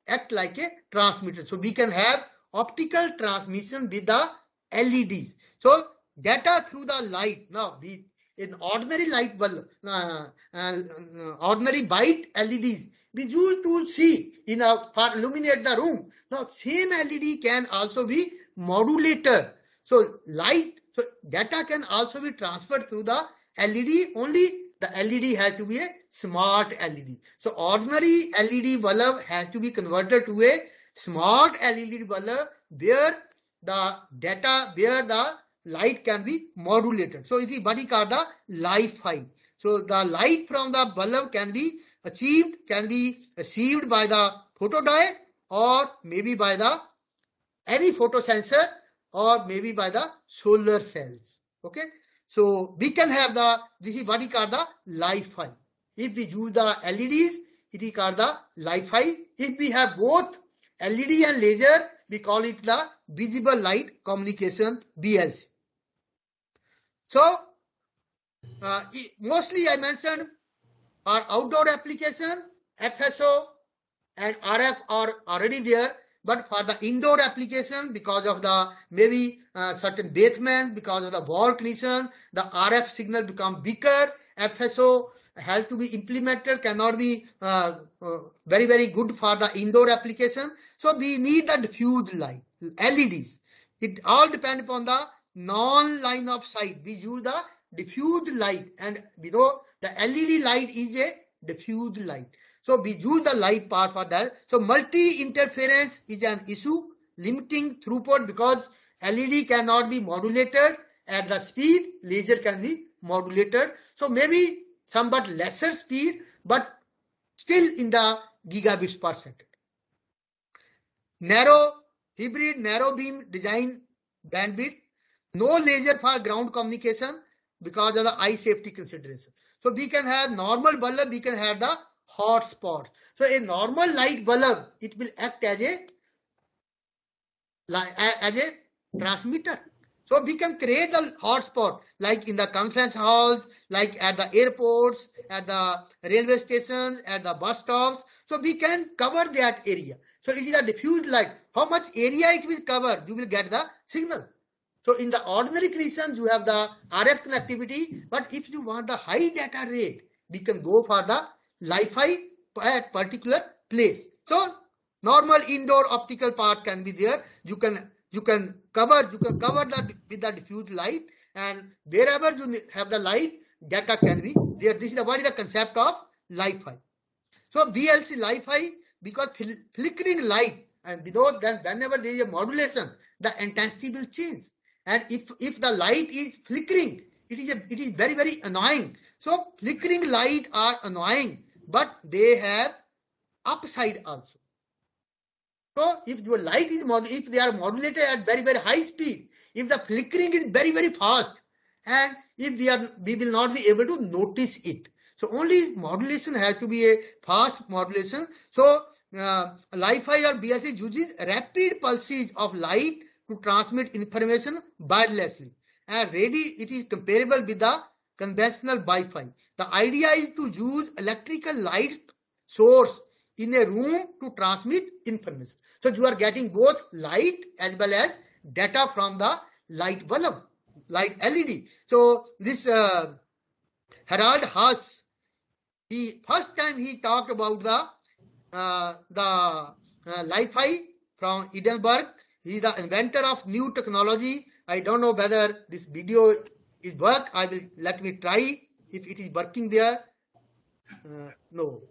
act like a transmitter. So we can have optical transmission with the LEDs. So data through the light. Now in ordinary light bulb, ordinary white LEDs, we used to see for illuminate the room. Now same LED can also be modulated. So data can also be transferred through the LED. Only the LED has to be a smart LED. So ordinary LED bulb has to be converted to a smart LED bulb where the light can be modulated. So it is what we call the Li-Fi. So the light from the bulb can be received by the photodiode, or maybe by any photosensor, or maybe by the solar cells. Okay, so we can have this is what we call the Li-Fi. If we use the LEDs, it is called the Li-Fi. If we have both LED and laser, we call it the visible light communication, VLC. So mostly I mentioned our outdoor application, FSO and RF are already there. But for the indoor application, because of the maybe certain basements, because of the wall condition, the RF signal become weaker. FSO has to be implemented, cannot be very good for the indoor application. So we need the diffused light, LEDs. It all depends upon the non-line of sight. We use the diffused light, and we know the LED light is a diffused light. So we use the light part for that. So multi-interference is an issue, limiting throughput, because LED cannot be modulated at the speed, laser can be modulated. So maybe somewhat lesser speed, but still in the gigabits per second. Hybrid narrow beam design bandwidth, no laser for ground communication because of the eye safety consideration. So we can have normal bulb, we can have the hotspot. So a normal light bulb, it will act as a transmitter. So we can create the hotspot like in the conference halls, like at the airports, at the railway stations, at the bus stops. So we can cover that area. So it is a diffused light. How much area it will cover, you will get the signal. So in the ordinary conditions, you have the RF connectivity, but if you want the high data rate, we can go for the Li-Fi at particular place. So normal indoor optical part can be there. You can cover that with the diffused light, and wherever you have the light, data can be there. This is what is the concept of Li-Fi. So BLC Li-Fi, because flickering light, and without then whenever there is a modulation, the intensity will change. And if the light is flickering, it is very, very annoying. So flickering light are annoying, but they have upside also. So if your light is if they are modulated at very, very high speed, if the flickering is very, very fast, and if we will not be able to notice it. So only modulation has to be a fast modulation. So Li-Fi or BLC uses rapid pulses of light to transmit information wirelessly, and it is comparable with the conventional Wi-Fi. The idea is to use electrical light source in a room to transmit information. So you are getting both light as well as data from the light bulb, light LED. So this Harald Haas, first time he talked about the Li-Fi from Edinburgh. He is the inventor of new technology. I don't know whether this video is work. Let me try if it is working there. No.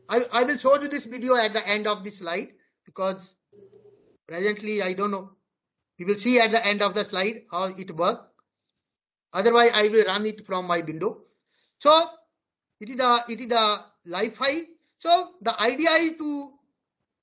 I will show you this video at the end of this slide, because presently I don't know. We will see at the end of the slide how it works. Otherwise, I will run it from my window. So it is the Li-Fi. So the idea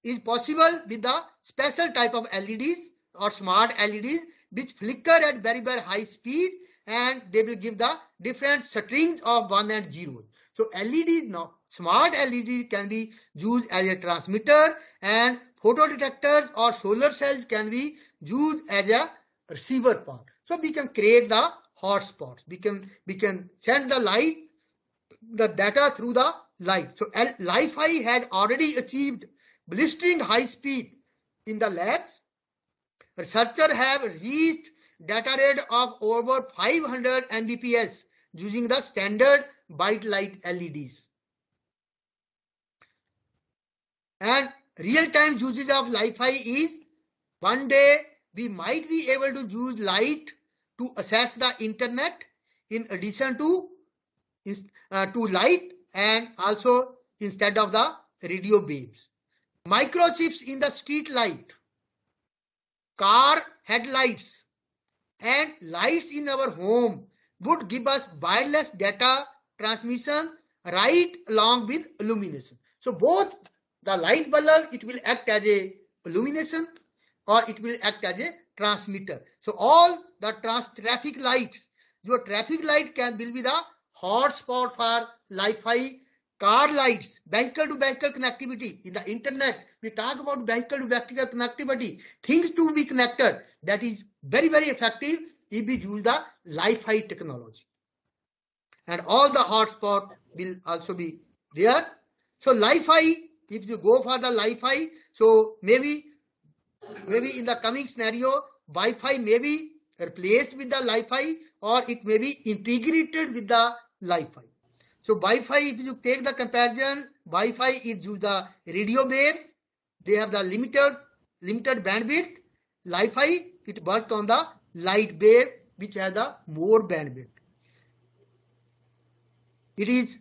is possible with the special type of LEDs or smart LEDs which flicker at very, very high speed, and they will give the different strings of 1 and 0. So LEDs now, smart LEDs can be used as a transmitter, and photodetectors or solar cells can be used as a receiver part. So we can create the hotspots. We can send the light, the data through the light. So Li-Fi has already achieved blistering high speed in the labs. Researchers have reached data rate of over 500 Mbps using the standard white light LEDs. And real-time usage of Li-Fi is, one day we might be able to use light to access the internet in addition to light, and also instead of the radio waves. Microchips in the street light, car headlights, and lights in our home would give us wireless data transmission right along with illumination. So both the light bulb, it will act as a illumination or it will act as a transmitter. So all the traffic lights, your traffic light will be the hotspot for Li-Fi. Car lights, vehicle to vehicle connectivity. In the internet, we talk about vehicle to vehicle connectivity. Things to be connected. That is very, very effective if we use the Li-Fi technology. And all the hotspot will also be there. So Li-Fi, if you go for the Li-Fi, so maybe in the coming scenario, Wi-Fi may be replaced with the Li-Fi, or it may be integrated with the Li-Fi. So Wi-Fi, if you take the comparison, Wi-Fi is use the radio waves. They have the limited bandwidth. Li-Fi, it works on the light wave, which has the more bandwidth. It is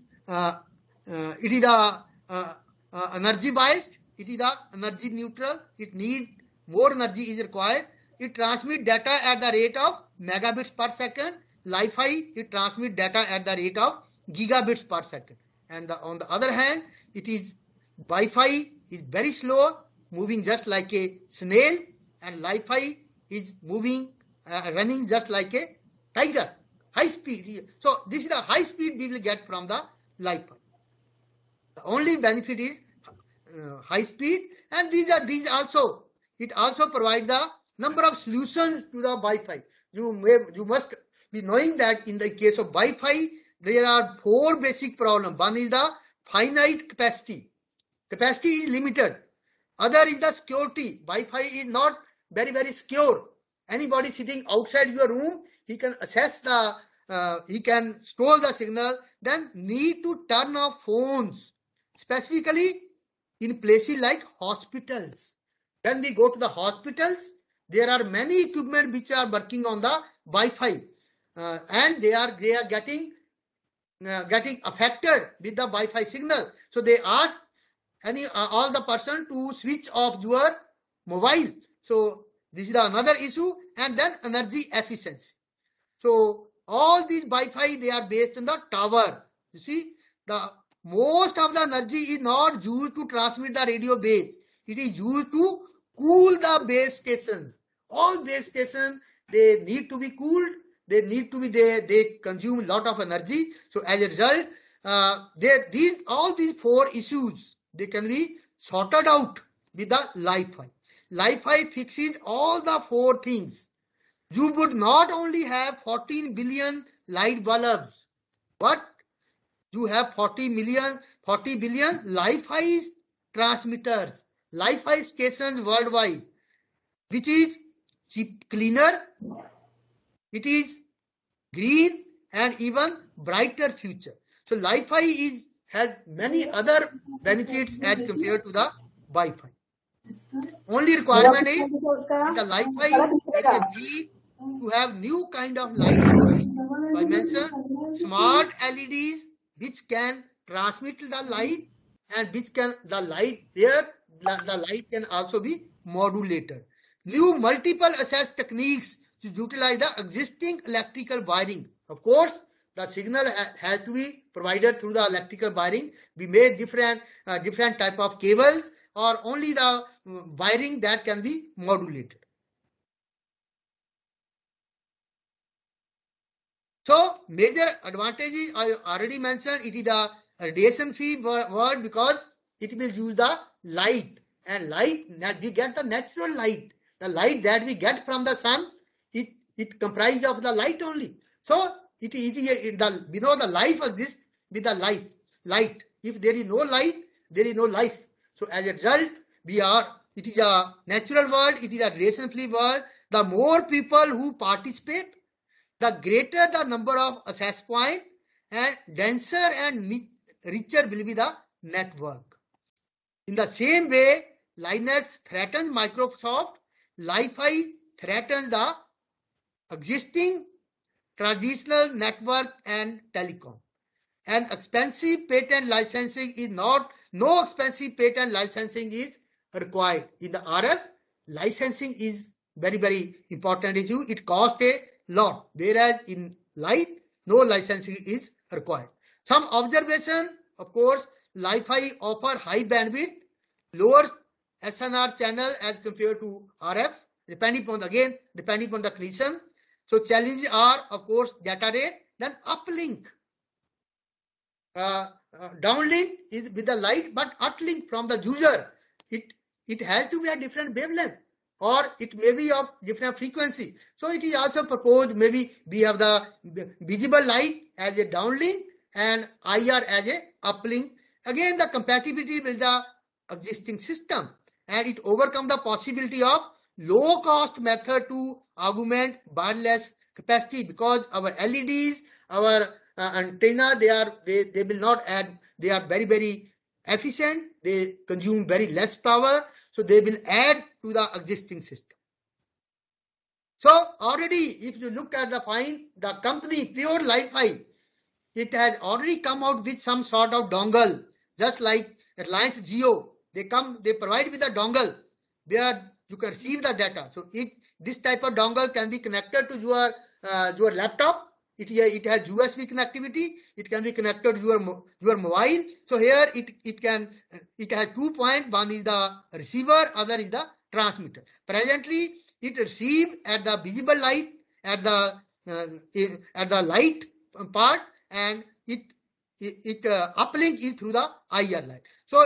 energy biased. It is the energy neutral. It needs more energy is required. It transmits data at the rate of megabits per second. Li-Fi, it transmits data at the rate of gigabits per second. And on the other hand, it is Wi-Fi is very slow, moving just like a snail, and Li-Fi is moving, running just like a tiger, high speed. So this is the high speed we will get from the Li-Fi. The only benefit is high speed, and these also, it also provide the number of solutions to the Wi-Fi. You must be knowing that in the case of Wi-Fi there are 4 basic problems. One is the finite capacity. Capacity is limited. Other is the security. Wi-Fi is not very secure. Anybody sitting outside your room, he can access the he can store the signal. Then need to turn off phones, specifically in places like hospitals. When we go to the hospitals, there are many equipment which are working on the Wi-Fi, and they are getting affected with the Wi-Fi signal. So they ask all the person to switch off your mobile. So this is another issue. And then energy efficiency. So all these Wi-Fi, they are based on the tower. You see, the most of the energy is not used to transmit the radio wave. It is used to cool the base stations. All base stations, they need to be cooled. They need to be they consume a lot of energy. So as a result, all these 4 issues, they can be sorted out with the Li-Fi. Li-Fi fixes all the 4 things. You would not only have 14 billion light bulbs, but you have 40 billion Li-Fi transmitters, Li-Fi stations worldwide, which is cheap, cleaner, it is green, and even brighter future. So Li-Fi has many other benefits as compared to the Wi-Fi. Only requirement is in the Li-Fi there is a need to have new kind of light sources. So I mentioned smart LEDs which can transmit the light, and which can the light can also be modulated. New multiple access techniques to utilize the existing electrical wiring. Of course, the signal has to be provided through the electrical wiring. We made different type of cables, or only the wiring that can be modulated. So major advantages I already mentioned. It is the radiation-free world because it will use the light, and light, we get the natural light. The light that we get from the sun, it comprises of the light only. So we know the life exists with the light. If there is no light, there is no life. So as a result, it is a natural world, it is a radiation-free world. The more people who participate, the greater the number of access points, and denser and richer will be the network. In the same way, Linux threatens Microsoft, Li-Fi threatens the existing traditional network and telecom. And expensive patent licensing is no expensive patent licensing is required. In the RF, licensing is very important issue. It costs a lot, whereas in light, no licensing is required. Some observation, of course, Li-Fi offer high bandwidth, lower SNR channel as compared to RF, depending upon the condition. So challenges are, of course, data rate, then uplink. Downlink is with the light, but uplink from the user, it has to be a different wavelength, or it may be of different frequency. So it is also proposed, maybe we have the visible light as a downlink and IR as a uplink. Again, the compatibility with the existing system, and it overcomes the possibility of low cost method to augment wireless capacity, because our LEDs, our antenna, they will not add, they are very efficient, they consume very less power, so they will add to the existing system. So already, if you look at the company Pure Li-Fi, it has already come out with some sort of dongle, just like Reliance Jio. They provide with a dongle where you can receive the data. So this type of dongle can be connected to your laptop. It has USB connectivity. It can be connected to your mobile. So here it has 2 points. One is the receiver, other is the transmitter. Presently, it receives at the visible light, at the light part, and it uplink is through the IR light. So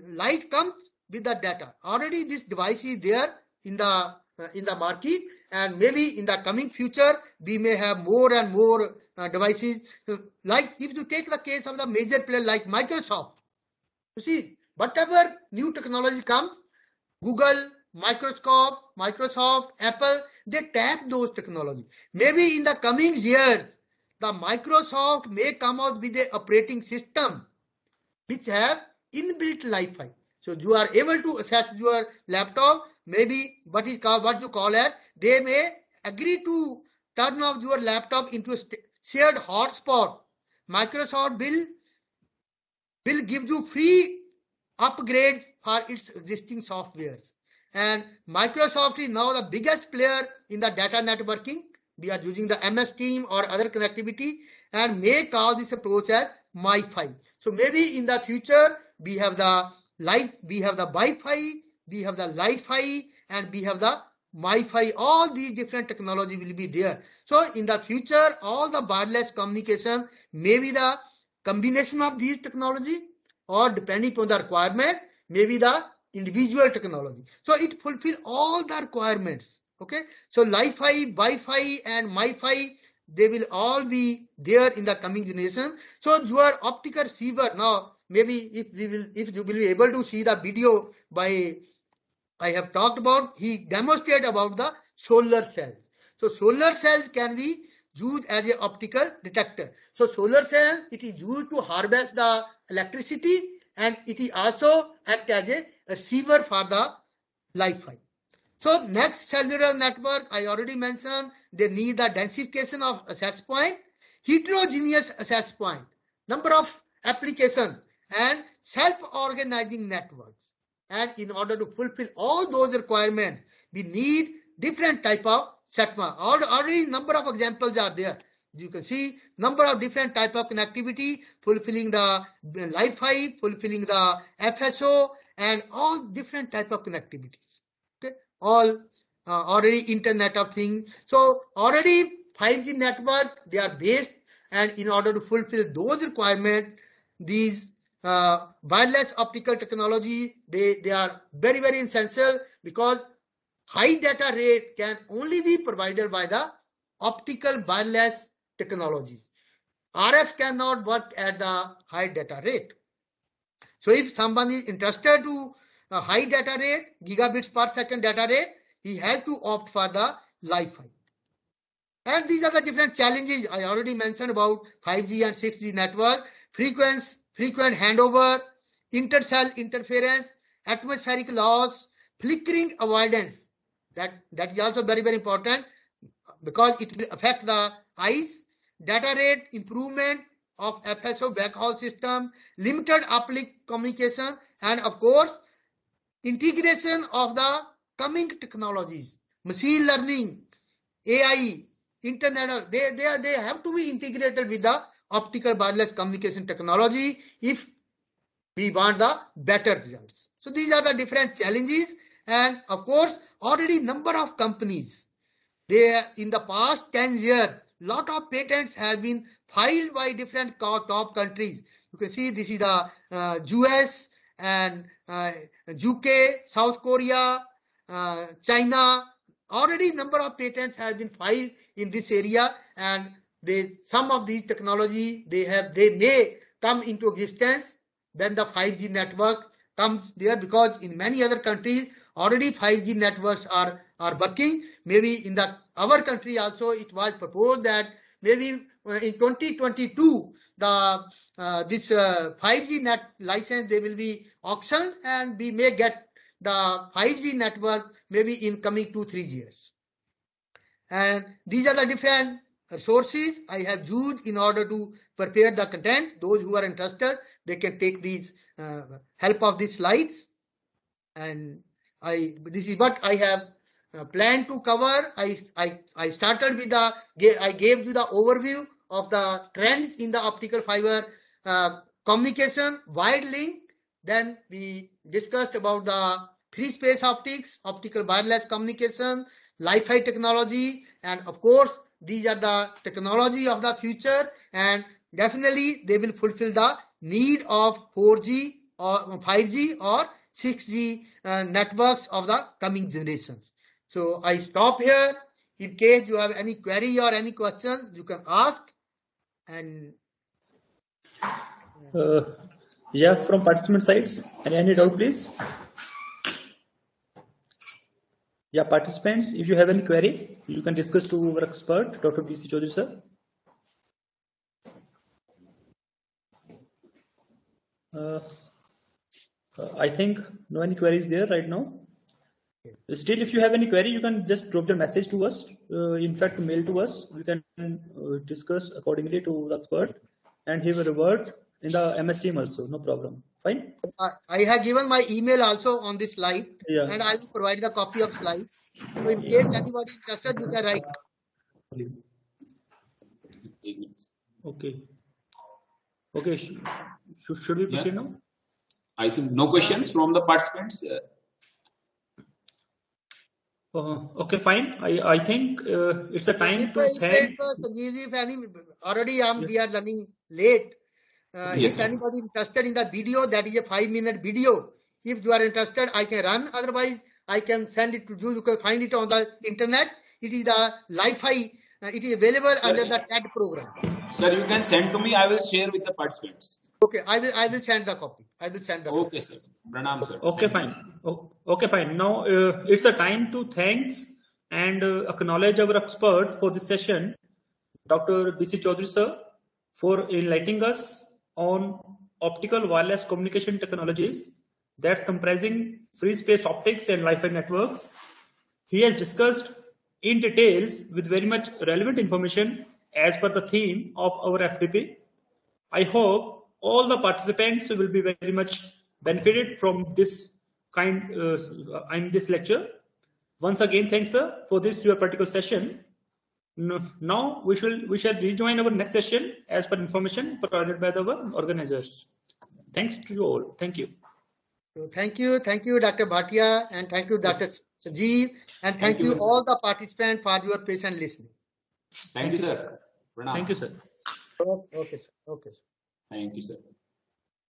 light comes with the data. Already this device is there in the market, and maybe in the coming future we may have more and more devices. Like if you take the case of the major player like Microsoft, you see whatever new technology comes, Google, Microsoft, Apple, they tap those technology. Maybe in the coming years, the Microsoft may come out with a operating system which have inbuilt Wi-Fi. So you are able to access your laptop. Maybe what you call it, they may agree to turn off your laptop into a shared hotspot. Microsoft will give you free upgrade for its existing softwares. And Microsoft is now the biggest player in the data networking. We are using the MS Team or other connectivity, and may call this approach as Wi-Fi. So maybe in the future we have the Wi-Fi, we have the Li-Fi, and we have the Wi-Fi. All these different technology will be there. So in the future, all the wireless communication may be the combination of these technology, or depending on the requirement, maybe the individual technology. So it fulfills all the requirements. Okay. So Li-Fi, Wi-Fi, and Mi-Fi, they will all be there in the coming generation. So your optical receiver now, maybe if you will be able to see the video by I have talked about, he demonstrated about the solar cells. So solar cells can be used as an optical detector. So solar cell, it is used to harvest the electricity, and it is also act as a receiver for the Wi-Fi. So next cellular network, I already mentioned, they need the densification of access point, heterogeneous access point, number of applications, and self-organizing networks. And in order to fulfill all those requirements, we need different type of SATMA. Already number of examples are there. You can see number of different type of connectivity, fulfilling the Wi-Fi, fulfilling the FSO, and all different type of connectivities. Okay, all already Internet of Things. So already 5G network, they are based, and in order to fulfill those requirements, these wireless optical technology, they are very, very essential, because high data rate can only be provided by the optical wireless technologies. RF cannot work at the high data rate. So if someone is interested to high data rate, gigabits per second data rate, he has to opt for the Wi-Fi. And these are the different challenges I already mentioned about 5G and 6G network: frequent handover, intercell interference, atmospheric loss, flickering avoidance. That is also very, very important, because it will affect the eyes. Data rate improvement of FSO backhaul system, limited uplink communication, and of course integration of the coming technologies, machine learning, AI, internet. They have to be integrated with the optical wireless communication technology if we want the better results. So these are the different challenges, and of course already number of companies, they in the past 10 years, lot of patents have been filed by different top countries. You can see this is the US and UK, South Korea, China. Already number of patents have been filed in this area, and some of these technology they may come into existence when the 5G network comes there, because in many other countries already 5G networks are working. Maybe in our country also it was proposed that maybe in 2022 this 5G net license, they will be auctioned, and we may get the 5G network maybe in coming 2-3 years. And these are the different sources I have used in order to prepare the content. Those who are interested, they can take these help of these slides. And this is what I have planned to cover. I started with I gave you the overview of the trends in the optical fiber communication, wide link. Then we discussed about the free space optics, optical wireless communication, Wi-Fi technology, and of course these are the technology of the future, and definitely they will fulfill the need of 4G or 5G or 6G networks of the coming generations. So I stop here. In case you have any query or any question, you can ask. And yeah, from participant sides, any doubt, please? Yeah, participants, if you have any query, you can discuss to our expert, Dr. B.C. Chaudhary, sir. I think no any queries there right now. Still, if you have any query, you can just drop the message to us. In fact, mail to us. We can discuss accordingly to the expert, and he will revert in the MS team also. No problem. Fine. I have given my email also on this slide, Yeah. and I will provide the copy of slide. So in case anybody interested, you can write. Okay. Okay. Should we proceed now? I think no questions from the participants. Okay, fine. I think it's a time to thank. Sanjeev, if any already we are running late. Yes, If sir. anybody interested in the video, that is a 5-minute video. If you are interested, I can run. Otherwise, I can send it to you. You can find it on the internet. It is the Li-Fi. It is available under the TED program. Sir, you can send to me. I will share with the participants. Okay, I will send the copy. I will send the copy. Okay, sir. Pranam, sir. Okay, fine. Okay, fine. Now it's the time to thanks and acknowledge our expert for this session, Dr. B.C. Chaudhary, sir, for enlightening us on optical wireless communication technologies that's comprising free space optics and Wi-Fi networks. He has discussed in details with very much relevant information as per the theme of our FDP. I hope all the participants will be very much benefited from this this lecture. Once again, thanks, sir, for this your particular session. Now we shall rejoin our next session as per information provided by our organizers. Thanks to you all. Thank you. So thank you, Dr. Bhatia, and thank you, Dr. Sanjeev, and thank you all the participants for your patient listening. Thank you, sir. Pranam. Thank you, sir. Okay, sir. Okay, sir. Thank you, sir.